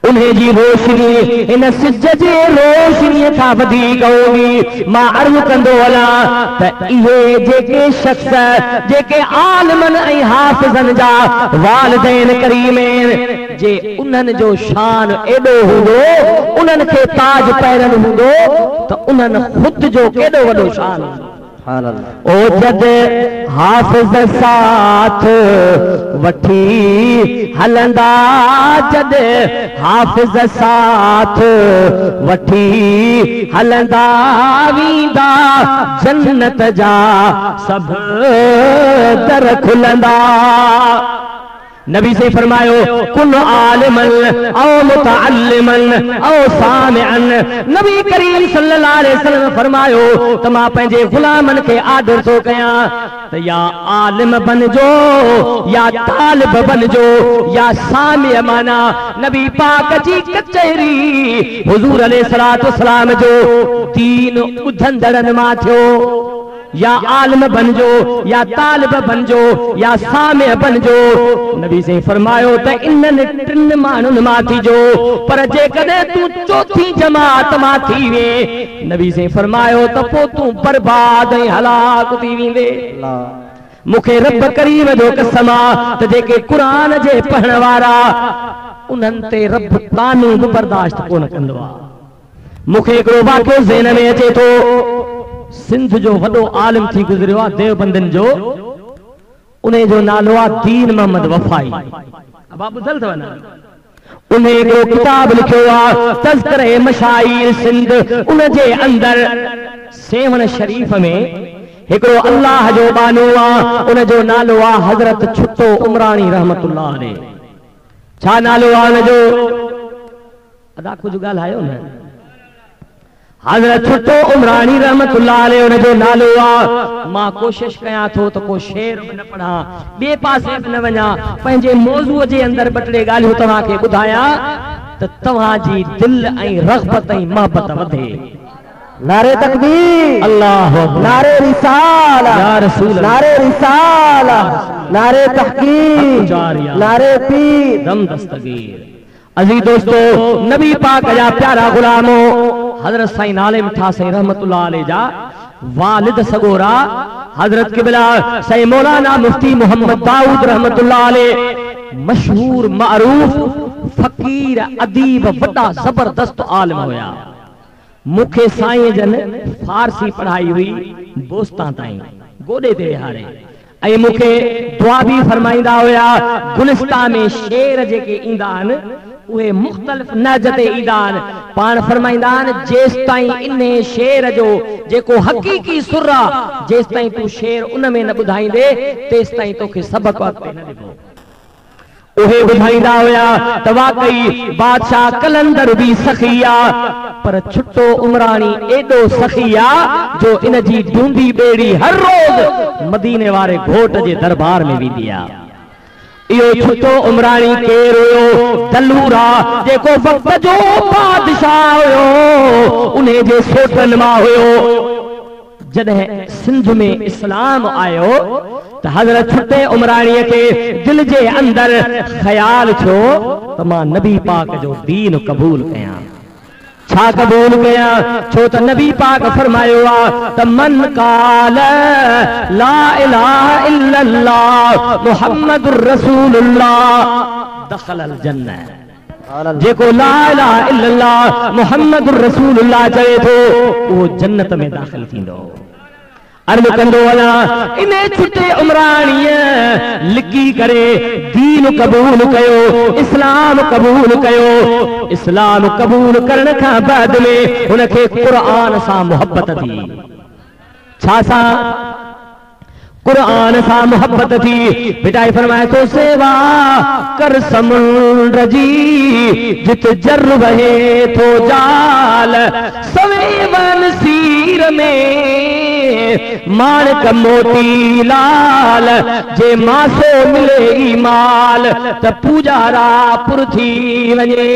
उन्हें जी रोशनी इन सिज जे रोशनीअ खां वधीक हूंदी। मां अर्ज़ कंदो हलां त इहे जेके शख्स जेके आलिमनि ऐं हाफ़िज़नि जा वालिदैन करीम आहिनि, जे उन्हनि जो शान एॾो हूंदो, उन्हनि खे ताज पहिरन हूंदो त उन्हनि ख़ुदि जो केॾो वॾो शान हूंदो। ओ जद हाफ़िज़ साथ वठी हलंदा, जद हाफ़िज़ साथ वठी हलंदा, वींदा जन्नत जा सब दर खुलंदा। नबी से फरमायो कुल आलिमन औ मुतअल्लिमन औ सामिअन। नबी करीम सल्लल्लाहु अलैहि वसल्लम फरमायो त मां पंहिंजे गुलामन खे आदर थो कयां त या आलिम बनजो या तालिब बनजो या सामिअ, माना नबी पाक जी कचहरी हुजूर अलैहिस्सलातु वस्सलाम जो दीन ॿुधंदड़नि मां थियो। या आलिम बनजो या तालिब बनजो या सामिअ बनजो। नबी से फरमायो त इन्हनि टिनि माण्हुनि मां थीजो, पर जेकॾहिं तूं चौथी जमात मां थी वे, नबी से फरमायो त पोइ तूं बर्बाद ऐं हलाक थी वेंदे। मूंखे रब करीम जो कसम आ त जेके क़ुरान जे पढ़ण वारा उन्हनि ते रब तानूं बि बर्दाश्त कोन कंदो आहे। मूंखे हिकिड़ो वाक़ियो ज़हन में अचे थो। सिंध जो वॾो आलिम थी गुज़रियो आहे देवबंदनि जो, उन जो नालो आहे दीन मोहम्मद वफ़ाई। अब आप ॿुधल अथव न? उन हिकिड़ो किताब लिखियो आहे तज़किरे मशाइर सिंध। उन जे अंदर सेवन शरीफ़ में हिकिड़ो अल्लाह जो बानो आहे, उन जो नालो आहे हज़रत छुट्टो उमरानी रहमतुल्लाह अलैह। छा नालो आहे उन जो? अदा कुझु ॻाल्हायो न। हज़रत छुट्टो उमरानी रहमतुल्लाह अलैह उन जो नालो आहे। मां कोशिश कयां थो त को शेर बि न पढ़ा, ॿिए पासे बि न वञा, पंहिंजे मौज़ूअ जे अंदरि ॿ टे ॻाल्हियूं तव्हांखे ॿुधायां त तव्हांजी दिल ऐं रग़बत ऐं मोहबत वधे। नारे तकबीर, अल्लाह, नारे रिसाला, या रसूल, नारे रिसाला, नारे तहकीम, नारे पीर, दम दस्तगीर। अज़ीज़ दोस्तों, नबी पाक जा प्यारा गुलामो हजरत साईं नाले मिठा साईं रहमतुल्लाह अलैह जा वालिद सगोरा हजरत क़िबला साईं मौलाना मुफ्ती मोहम्मद दाऊद रहमतुल्लाह अलैह मशहूर मारूफ फकीर अदीब वॾा जबरदस्त आलिम हुया। मूंखे साईं जन फारसी पढ़ाई हुई बोस्तां ताईं, गोॾे ते विहारे, ऐं मूंखे दुआ बि फरमाईंदा हुया। गुलिस्तान में शेर जेके ईंदा आहिनि उहे मुख़्तलिफ़ नहज ते ईंदा आहिनि। पाण फरमाईंदा आहिनि जेसि ताईं इन शेर जो जेको हक़ीक़ी सुर आहे, जेसि ताईं तूं शेर उन में न ॿुधाईंदे तेसि ताईं तोखे सबक़ अॻिते न ॾिबो। उहे ॿुधाईंदा हुया त वाकई बादशाह कलंदर बि सखी आहे, पर छुट्टो उमरानी एॾो सखी आहे जो इन जी ढूंढी ॿेड़ी हर रोज़ मदीने वारे घोट जे दरबार में वेंदी आहे। इहो छुट्टो उमरानी केरु हुयो? दलूरा, जेको वक़्त जो बादशाह हुयो, उन जे सोटनि मां हुयो। जॾहिं सिंध में इस्लाम आयो त हज़रत छुट्टे उमराणीअ खे दिल जे अंदरि ख़्याल थियो त मां नबी पाक जो दीन क़बूल कयां। छा क़बूल कया छो त नबी पाक फरमायो आ त मन काल ला इलाहा इल्लल्लाह मुहम्मदुर रसूलुल्लाह दखल अल जन्नह जेको ला इलाहा इल्लल्लाह मुहम्मदुर रसूलुल्लाह चए थो वो जन्नत में दाखिल थींदो अर्ज़ कंदो वञा इन छुटे उमराणीअ लिकी करे दीन कबूल कयो इस्लाम कबूल कयो इस्लाम कबूल करण खां बाद में हुनखे क़ुरान सां मोहब्बत थी छा सां कुरान सा मोहब्बत थी बिटाई फरमाए तो सेवा कर समुंड जी जित जर बहे तो जाल सवेवन सीर में माणक मोती लाल जे मासो मिले ई माल त पूजारा पुर थी वञे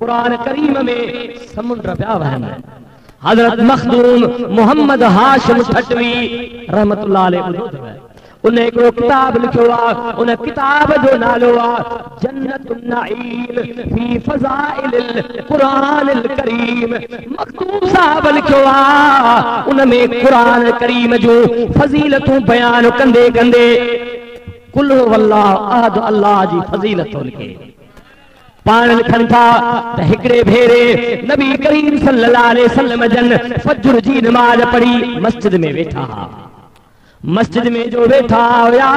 कुरान करीम में समुंड पिया वहनि हजरत मखदूम मोहम्मद हाशिम ठटवी रहमतुल्लाह अलैह उन हिकिड़ो किताब लिखियो आहे उन किताब जो नालो आहे जन्नतुन नईम फी फज़ाइलिल क़ुरानिल करीम मखदूम साहब लिखियो आहे उन में क़ुरान करीम जो फज़ीलतूं बयान कंदे कंदे कुल वल्लाह अहद अल्लाह जी फज़ीलत लिखे पाण लिखनि था त हिकिड़े भेरे नबी करीम सल्लल्लाहु अलैहि वसल्लम जन फज्र जी नमाज पढ़ी मस्जिद में वेठा मस्जिद में जो वेठा हुया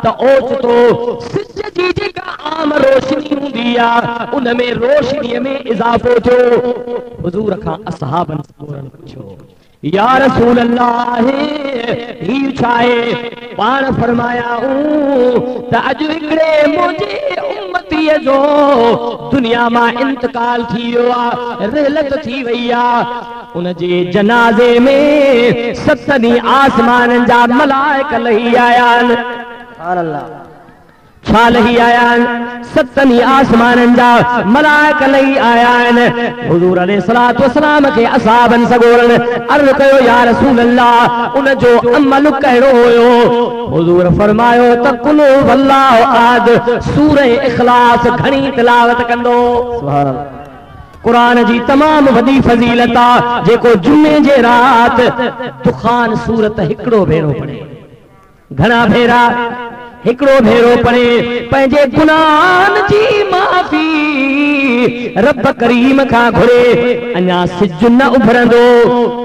त ओचितो सिज जी जेका आम रोशनी हूंदी आहे उन में रोशनीअ में इज़ाफ़ो थियो हुज़ूर खां असहाबन पुछियो या रसूल अल्लाह ही छाए पाण फरमाया त अॼु हिकिड़े मुंहिंजे उम्मतीअ जो दुनिया मां इंतकाल थी वियो आहे रहलत थी वई आहे उन जे जनाज़े में सतनी आसमाननि जा मलाइक लही आया आहिनि छा लही आया आहिनि सतनी आसमाननि जा मलाइक लही आया आहिनि हुज़ूर अलैहिस्सलातु वस्सलाम खे असहाबनि सगोरनि अर्ज़ कयो या रसूल अल्लाह उन जो अमल कहिड़ो हुयो हुज़ूर फरमायो त कुल वल्लाहु अहद सूरह इख़लास घणी तिलावत कंदो सुभान अल्लाह कुरान जी तमाम वॾी फज़ीलत आहे जेको जुमे जे राति दुखान सूरत हिकिड़ो भेरो पढ़े घणा भेरा हिकिड़ो भेरो पढ़े पंहिंजे गुनाहनि जी माफ़ी रब करीम खां घुरे अञा सिज न उभरंदो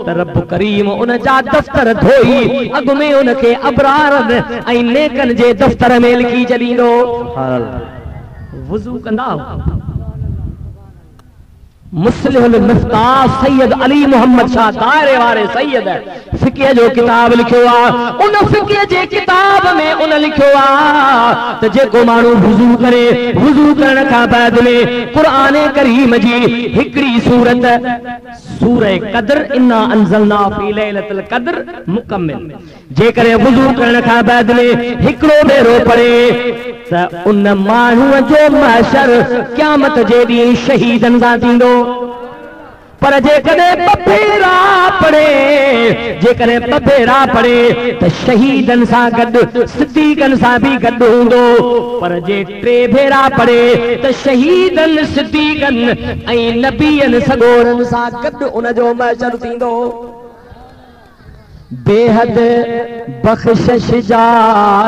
त रब करीम उन जा दफ़्तर धोई अॻु में उनखे अबरारनि ऐं नेकनि जे दफ़्तर में लिखी छॾींदो वुज़ू कंदा मुस्लिहुल मिफ्ताह सैयद अली मोहम्मद शाह दायरे वारे सैयद फिक़ह जो किताब लिखियो आहे उन फिक़ह जे किताब में उन लिखियो आहे त जेको माण्हू वुज़ू करे वुज़ू करण खां बाद में क़ुरान करीम जी हिकिड़ी सूरत सूरह क़द्र इन्ना अंज़लना फी लैलतिल क़द्र मुकम्मिल जेकॾहिं वुज़ू करण खां बाद में हिकिड़ो भेरो पढ़े त उन माण्हूअ जो महशर क़यामत जे ॾींहुं शहीदनि सां थींदो पर जेकॾहिं ॿ भेरा पढ़े त शहीदनि सां गॾु सिद्दीक़नि सां बि गॾु हूंदो पर जे 3 भेरा पढ़े त शहीदनि सिद्दीक़नि ऐं नबीअनि सगोरनि सां गॾु उन जो महशर थींदो बेहद बख़्शिश जा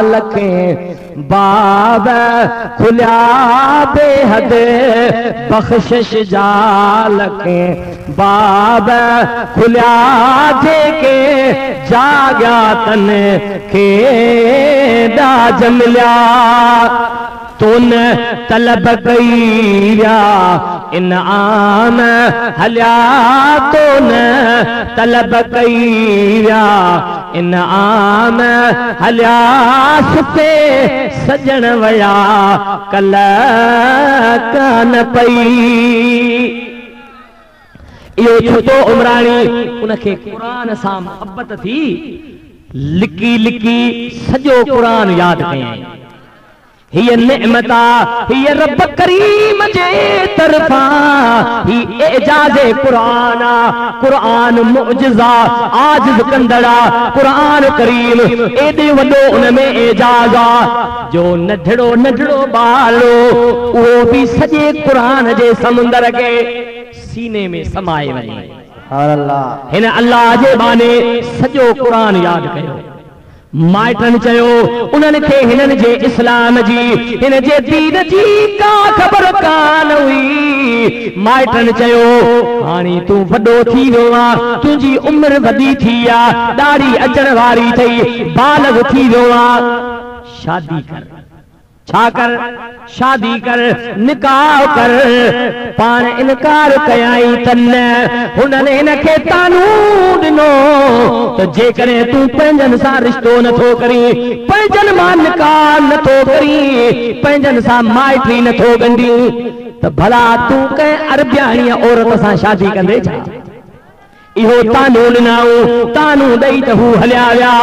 लखें बाब खुलिया बेहद बख़्शिश जा लखें बाब खुलिया जेके जाॻिया तन खे ॾाज मिलिया तून तलब कई विया इनाम हलिया तून तलब कई विया इनाम हलिया सुठे सजण वया कल कान पई इहो छोटो उमराणी उनखे क़ुरान सां मोहब्बत थी लिकी लिकी सॼो क़ुरान यादि कयईं हिय नेमत हिय रब करीम जे तरफ़ां ही एजाज़े क़ुरान क़ुरान मुअजिज़ा आजिज़ कंदड़ा क़ुरान करीम एॾे वॾो उन में एजाज़ जो नंढड़ो नंढड़ो ॿारो उहो बि सॼे क़ुरान जे समुंदर खे सीने में समाए वञे। अल्लाह हिन अल्लाह जे बाने सॼो क़ुरान यादि कयो। माइटनि चयो उन्हनि खे हिननि जे इस्लाम जी हिन जे दीन जी का ख़बर कान हुई। माइटनि चयो हाणे तूं वॾो थी वियो आहे, तुंहिंजी उमिरि वॾी थी आहे, ॾाढ़ी अचण वारी अथई, बालग थी वियो आहे, शादी कर। छा कर? शादी कर, निकाह कर। पाण इनकार कयाई त न, हुननि हिनखे तानू ॾिनो त जेकॾहिं तूं पंहिंजनि सां रिश्तो नथो करी, पंहिंजनि मां निकाह नथो करी, पंहिंजनि सां माइटी नथो ॻंढी, त भला तूं कंहिं अरबियाणी औरत सां शादी कंदे छा? इहो तानू ॾिनाऊं, तानू ॾेई त हू हलिया विया।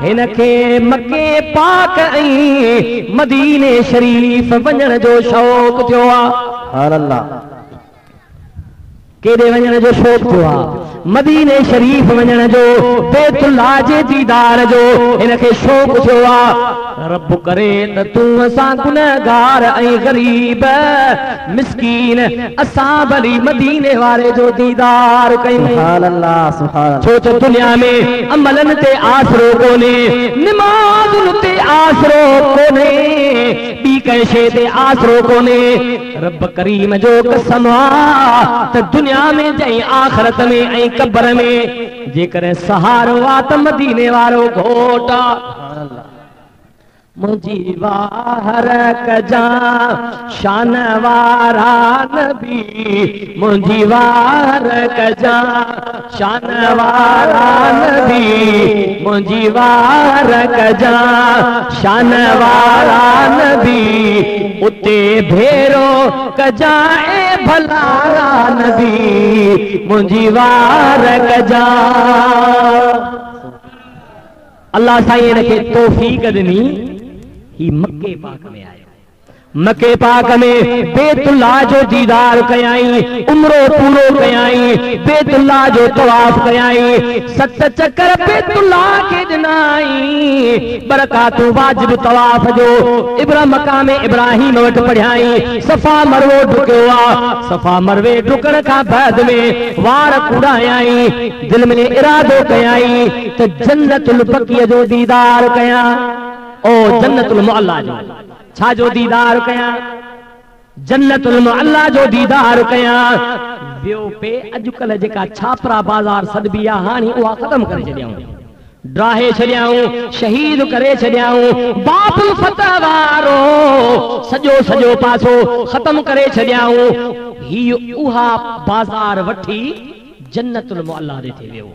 हिनखे मके पाक ऐं मदीने शरीफ़ वञण जो शौक़ थियो आहे। अल्लाह केॾे वञण जो शौक़ थियो आहे? मदीने शरीफ़ वञण जो, बैतुल्लाह जे दीदार जो हिनखे शौक़ थियो आहे। रब करे त तूं असां गुनहगार ऐं ग़रीब मिस्कीन असां भली मदीने वारे जो दीदार कयूं। छो त दुनिया में अमलनि ते आसरो कोन्हे, निमाज़ुनि ते आसरो कोन्हे, ॿी कंहिं शइ ते आसरो कोन्हे। रब करीम जो कसम आहे त दुनिया में जंहिं आख़िरत में ऐं क़ब्र में जेकॾहिं सहारो आहे त मदीने वारो घोट आहे। मुंहिंजी वार कजा शान वारा नबी, मुंहिंजी वार कजा शान वारा नबी, मुंहिंजी वार कजा शान वारा नबी, उते भेरो कजा ए भला नबी, मुंहिंजी वार कजा। अल्लाह साईं हिनखे तौफ़ीक़ ॾिनी। ही मक्के पाक में आयो, मक्के पाक में बैतुल्लाह जो दीदार कयाई, उम्रो पूरो कयाई, बैतुल्लाह जो तवाफ कयाई, 7 चक्कर बैतुल्लाह के ॾिनाई, बरकातूं वाजिब तवाफ जो मक़ाम इब्राहिम वटि पढ़ियाई, सफ़ा मरवो ढुकियो आहे। सफ़ा मरवे ढुकण खां बाद में वार कूड़ायाई, दिल में इरादो कयाई त जन्नतुल बक़ीअ जो दीदार कयां। ओ जन्नतुल मुअल्ला जो छा जो दीदार कयां? जन्नतुल मुअल्ला जो दीदार कयां। ॿियो पे अॼुकल्ह जेका छापरा बाज़ार सॾबी आहे, हाणे उहा ख़तम करे छॾियाऊं, ड्राहे छॾियाऊं, शहीद करे छॾियाऊं, बाबुल फतह वारो सॼो पासो ख़तम करे छॾियाऊं। ही उहा बाज़ार वठी जन्नतुल मुअल्ला ॾे थी वियो।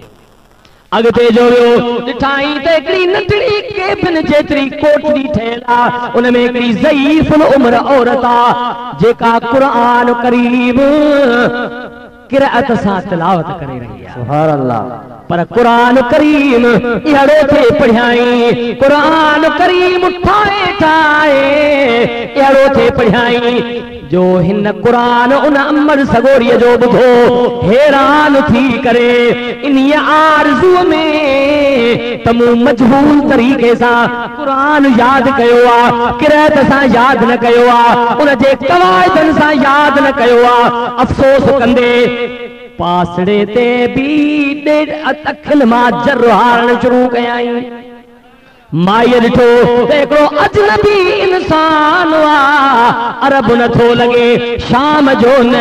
अॻिते जो वियो ॾिठाई त हिकिड़ी नंढड़ी केबिन जेतिरी कोठड़ी ठहियल आहे, उन में हिकिड़ी ज़ईफ़ुल उम्र औरत आहे जेका क़ुरान करीम क़िराअत सां तिलावत करे रही आहे। सुभान अल्लाह। पर क़ुरान करीम अहिड़ो थे पढ़ियाई, क़ुरान करीम ठाहे अहिड़ो थे पढ़ियाई जो हिन क़ुरान उन अमर सगोरीअ जो ॿुधो हैरान थी करे इन्हीअ आरज़ूअ में त मूं मजबूर तरीक़े सां क़ुरान यादि कयो आहे, क़िराअत सां यादि न कयो आहे, उन जे क़वाइदनि सां यादि न कयो आहे। अफ़सोस कंदे पासड़े ते बि अखियुनि मां जर हारण शुरू कयाई। माईअ ॾिठो त हिकिड़ो अजनबी इंसान आहे, अरब नथो लॻे, शाम जो न,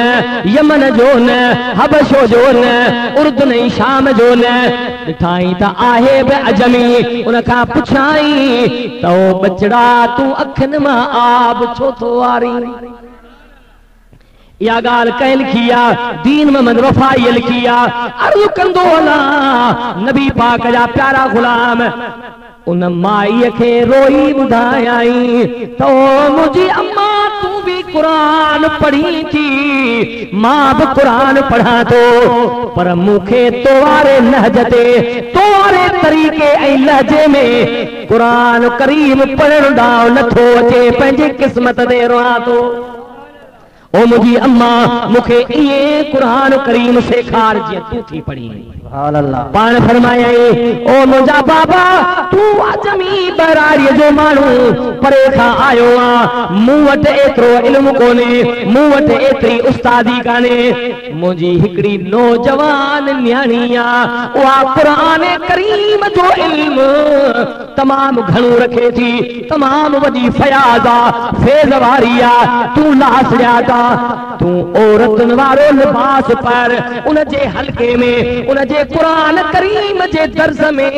यमन जो न, हबशो जो न, उर्दन ऐं शाम जो न, ॾिठाई त आहे बि अजमी। उन खां पुछाई त ओ बचड़ा तूं अखियुनि मां आब छो थो वारी? या ॻाल्हि कंहिं लिखी आहे? दीन मोहम्मद वफ़ाई लिखी आहे। अर्ज़ु कंदो हलां नबी पाक जा प्यारा ग़ुलाम उन माईअ खे रोई ॿुधायाई त मुंहिंजी अम्मा तूं बि क़ुरान पढ़ी थी, मां बि क़ुरान पढ़ां थो, पर मूंखे तो वारे नहज ते, तो वारे तरीक़े ऐं लहजे में क़ुरान करीम पढ़ण ॾांहुं नथो अचे, पंहिंजी क़िस्मत ते रोहां थो। ओ मुझी अम्मा मुखे ये कुरान करीम सेखार जे तू थी पढ़ी पान फरमाया ओ मुझा बाबा तू अजमी बराड़ी जो मानू परे खा आयो आ मूं वट एतरो इल्म कोने मूं वट एतरी उस्तादी काने मुझी हिकड़ी नौजवान न्याणी आ वा कुरान करीम जो इल्म तमाम घणो रखे थी तमाम वडी फयाजा फैज वारी आ तू लासड़िया था तू औरतन वारो लिबास पर उन जे हलके में उन जे कुरान करीम जे दर्स में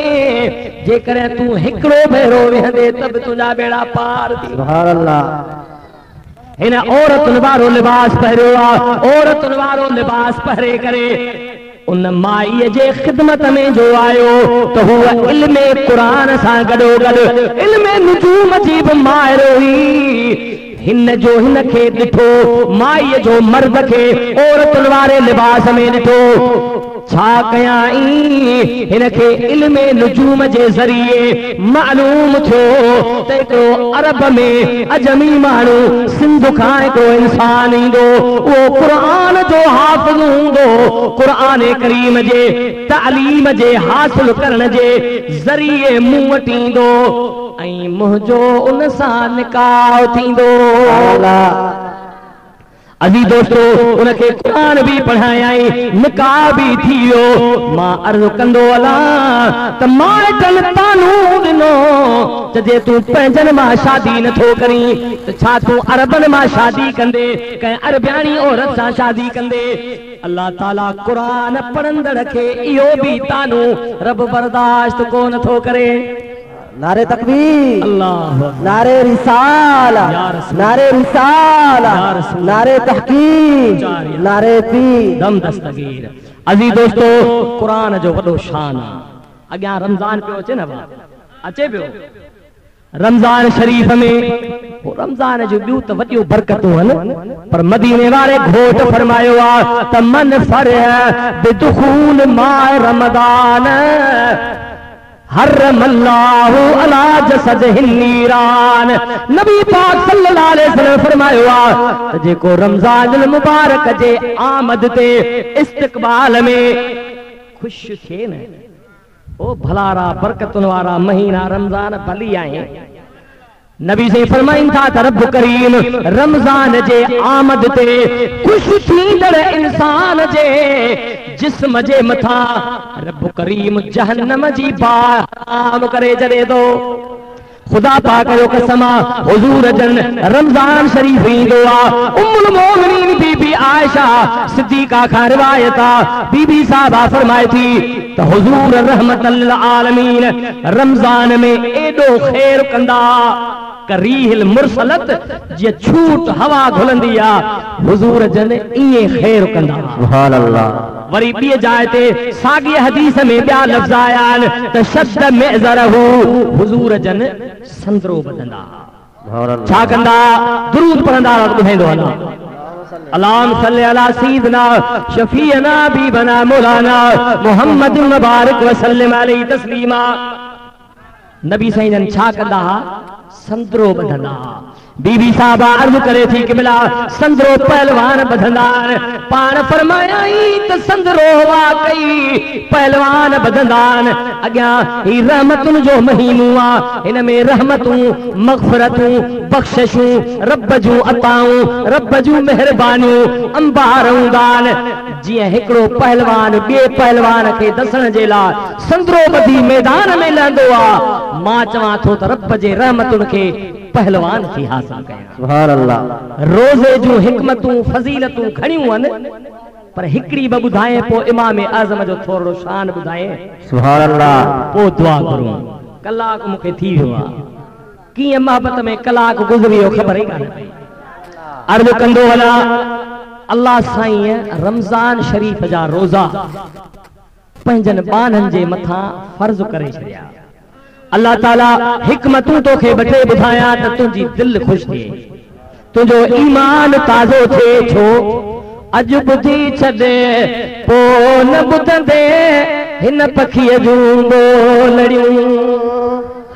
जे करे तू हिकड़ो भेरो वेंदे तब तुझा बेड़ा पार थी सुभान अल्लाह हिन औरतन वारो लिबास पहरियो आ औरतन वारो लिबास पहरे करे उन माई जे खिदमत में जो आयो तो हुआ इल्म कुरान सा गडो गड इल्म नुजूम जी भी माहिर हुई हिन जो हिन खे ॾिठो माई जो मर्द खे औरतुनि वारे लिबास में ॾिठो छा कयाई हिन खे इल्म नुजूम जे ज़रिए मालूम थियो त हिकिड़ो अरब में अजमी माण्हू सिंध खां हिकिड़ो इंसान ईंदो उहो क़ुरान जो हाफ़िज़ हूंदो क़ुरान करीम जे तालीम जे हासिल करण जे ज़रिए मूं वटि ईंदो ऐं मुंहिंजो उन सां निकाह थींदो अजी दोस्तों उनके कुरान भी पढ़ायाई निकाह भी थियो मां अर्ज़ कंदो अला त माइटन तानू दिनो जे तू पंहिंजन मां शादी नथो करी त छा तू अरबन मां शादी कंदे कंहिं अरबियानी औरत सां शादी कंदे अल्लाह ताला कुरान पढ़ंदड़ खे इहो भी तानू रब बर्दाश्त को नथो करे नारे तकबीर अल्लाह नारे रिसाला नारे रिसाला नारे तहकीक नारे पी दम दस्तगीर अजी दोस्तों कुरान जो वडो शान अग्या रमजान पे अचे न अचे पियो रमजान शरीफ में रमजान जो बियो त वडियो बरकतूं हन पर मदीने वाले घोट फरमायो आ त मन फरह बिदुखूल मा रमजान हर्रमल्लाहु अला जसदिहिन नीरान नबी पाक सल्लल्लाहु अलैहि वसल्लम फरमायो आ जेको रमजान मुबारक जे आमद ते इस्तकबाल में खुश थे न ओ भलारा बरकतुन वारा महीना रमजान भली आए नबी से फरमाइन था त रब करीम रमजान जे आमद ते खुश थींदड़ इंसान जे जिस्म जे मथा रब करीम जहन्नम जी बाम करे जड़े दो खुदा पाक जो कसम हुजूर जन रमजान शरीफ ईंदो आ उम्मुल मोमिनीन बीबी आयशा सिद्दीका खां रिवायत आ बीबी साहबा फरमाए थी त हुजूर रहमतल लिल आलमीन रमजान में एडो खैर कंदा करीहिल मुरसलत जे छूट हवा घुलंदी आ हुजूर जन इए खैर कंदा सुभान अल्लाह वरी ॿिए जाइ ते साॻी हदीस में ॿिया लफ़्ज़ आया आहिनि त शद्द मिज़रहु हुजूर जन संदरो बदंदा छा कंदा दुरूद पढ़ंदा ॿुधाईंदो हलो अल्लाहुम सल्ली अला सय्यिदना शफीअना बीबना मौलाना मुहम्मद मुबारक वसल्लम अलैहि तस्लीमा नबी साईं जन छा कंदा संदरो बदंदा बीबी साहबा अर्ज करे थी कि मिला संदरो पहलवान बधंदा पान फरमायाई त संदरो वाकई पहलवान बधंदान अग्या ही रहमतुन जो महीनो आ इन में रहमतूं मगफिरतूं बख्शिशूं रब जूं अताऊं रब जूं मेहरबानियूं अंबारूं दान जिए हिकड़ो पहलवान बे पहलवान के दसण जे ला संदरो बधी मैदान में लहंदो आ मां चवां थो त रब जे रहमतुन के पहलवान थी हासिल कया सुभान अल्लाह रोज़े जो हिकमतूं फजीलतूं खणियूं आहिनि पर हिकड़ी ब ॿुधाए पो इमाम आज़म जो थोरो शान ॿुधाए सुभान अल्लाह पो दुआ करूं कलाक मूंखे थी वियो आ कीअं मोहब्बत में कलाक गुज़री वियो ख़बर ई कान पई अर्ज़ कंदो वञा अल्लाह साईं रमजान शरीफ जा रोज़ा पंहिंजनि ॿारनि जे मथां फर्ज़ करे छॾिया अल्लाह ताला हिकमतूं तोखे बटे बुधाया त तुझी दिल खुश थिए तुझो ईमान ताज़ो थिए छो अज बुधी छॾे पो न बुधंदे हिन पखीअ जूं ॿोलड़ियूं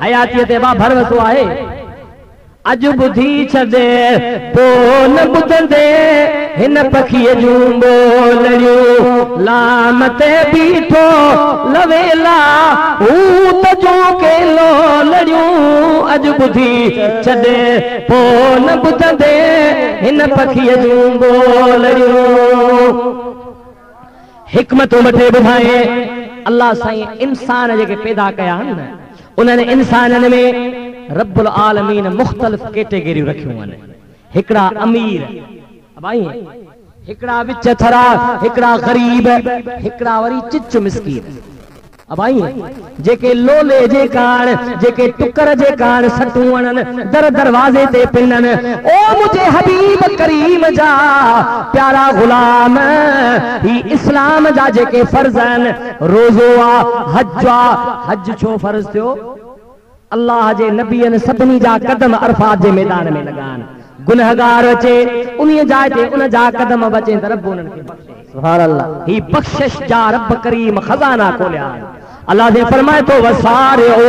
हयातीअ ते बा भरवसो आहे अज बुधी छदे पोइ न ॿुधंदे हिन पखीअ जूं ॿोलड़ियूं लाम ते बीठो लवेला हू त जो केलो लड़ियूं अज बुधी छदे पोइ न ॿुधंदे हिन पखीअ जूं ॿोलड़ियूं हिकमतूं वठे ॿुधाए अल्लाह साईं इंसान जेके पैदा कया आहिनि न उन्हनि इंसाननि में रब्बुल आलमीन मुख्तलिफ कैटेगरियूं रखियूं आहिनि हिकिड़ा अमीर भाई हिकिड़ा विच थरा हिकिड़ा गरीब हिकिड़ा वरी चिच मिस्कीन भाई जेके लोले जे कान जेके टुकर जे कान सटूं वणन दर दरवाजे ते पिनन ओ मुझे हबीब करीम जा प्यारा गुलाम ही इस्लाम जा जेके फर्ज आहिनि रोज़ो आ हज छो फर्ज थियो अल्लाह जे नबीअनि सभिनी जा कदम अरफात जे मैदान में लगान गुनहगार अचे उन जाइ ते उन जा कदम बचे त रब उन्हनि खे बख़्शे सुभान अल्लाह ही बख़्शिश जा रब करीम खजाना खोलिया अल्लाह ने फरमाए तो वसारिओ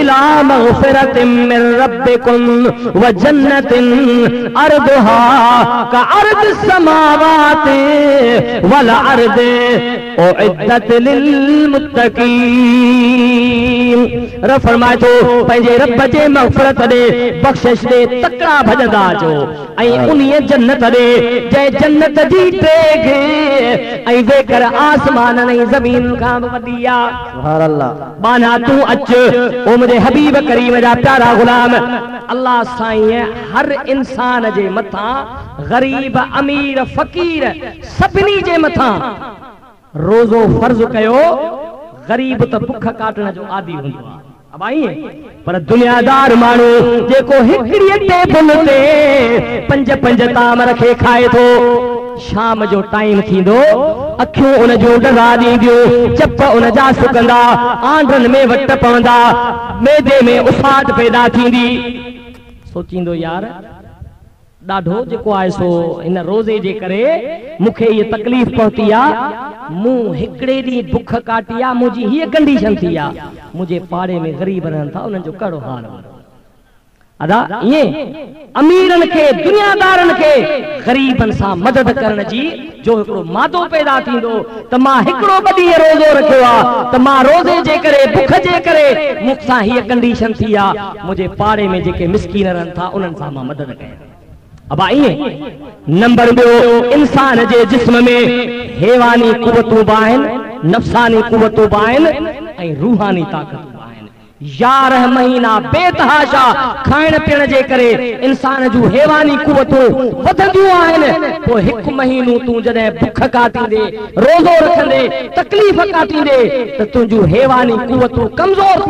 इला मग़फ़िरतिन मिन रब्बिकुम व जन्नतिन अर्दुहा का अर्द समावाति वल अर्द उइद्दत लिल मुत्तक़ीन रब फरमाए तो पंहिंजे रब जे मग़फ़िरत दे बख़्शिश दे तकड़ा भजदा जो ऐं उन्हीअ जन्नत दे जंहिं जन्नत जी टेघ ऐं वेकर आसमान ऐं ज़मीन खां बि वॾी आहे सुभान अल्लाह बाना तू अच ओ मुझे हबीब करीम जा प्यारा गुलाम अल्लाह साईं हर इंसान जे मथा गरीब अमीर फकीर सभिनी जे मथा रोज़ो फर्ज कयो गरीब त भुख काटण जो आदी हूंदो आहे भाई पर दुनियादार माण्हू जेको हिकड़ी टेबल ते पंज पंज ताम रखे खाए थो शाम जो टाइम थींदो अखियूं उन जूं डरा ॾींदियूं चप उन जा सुकंदा आंडनि में वट पवंदा मैदे में उसाट पैदा थींदी सोचींदो यार ॾाढो जेको आहे सो इन रोज़े जे करे मूंखे इहा तकलीफ़ पहुती आहे मूं हिकिड़े ॾींहुं बुख काटी आहे मुंहिंजी हीअ कंडीशन थी आहे मुंहिंजे पाड़े में ग़रीब रहनि था उन्हनि जो कहिड़ो हाल अदा ये अमीरन के दुनियादारन के गरीबन सा मदद करण जी जो एकड़ो मादो पैदा थींदो त मां एकड़ो बड़ी रोज़ो रखियो आ त मां रोज़े जे करे भुख जे करे मुखसा ही कंडीशन थी आ मुझे पाड़े में जेके मिस्कीन रहन था उनन सा मां मदद कया अब आइए नंबर 2 इंसान जे जिस्म में हैवानी कुवतूं बाइन नफ्सानी कुवतूं बाइन ऐं रूहानी ताकतूं 11 महीना बेतहाशा खाइण पीअण जे करे इंसान जूं हैवानी कुवतूं वधंदियूं आहिनि पोइ हिकु महीनो तूं जॾहिं भुख काटींदे रोज़ो रखंदे तकलीफ़ काटींदे त तुंहिंजूं हैवानी कुवतूं कमज़ोर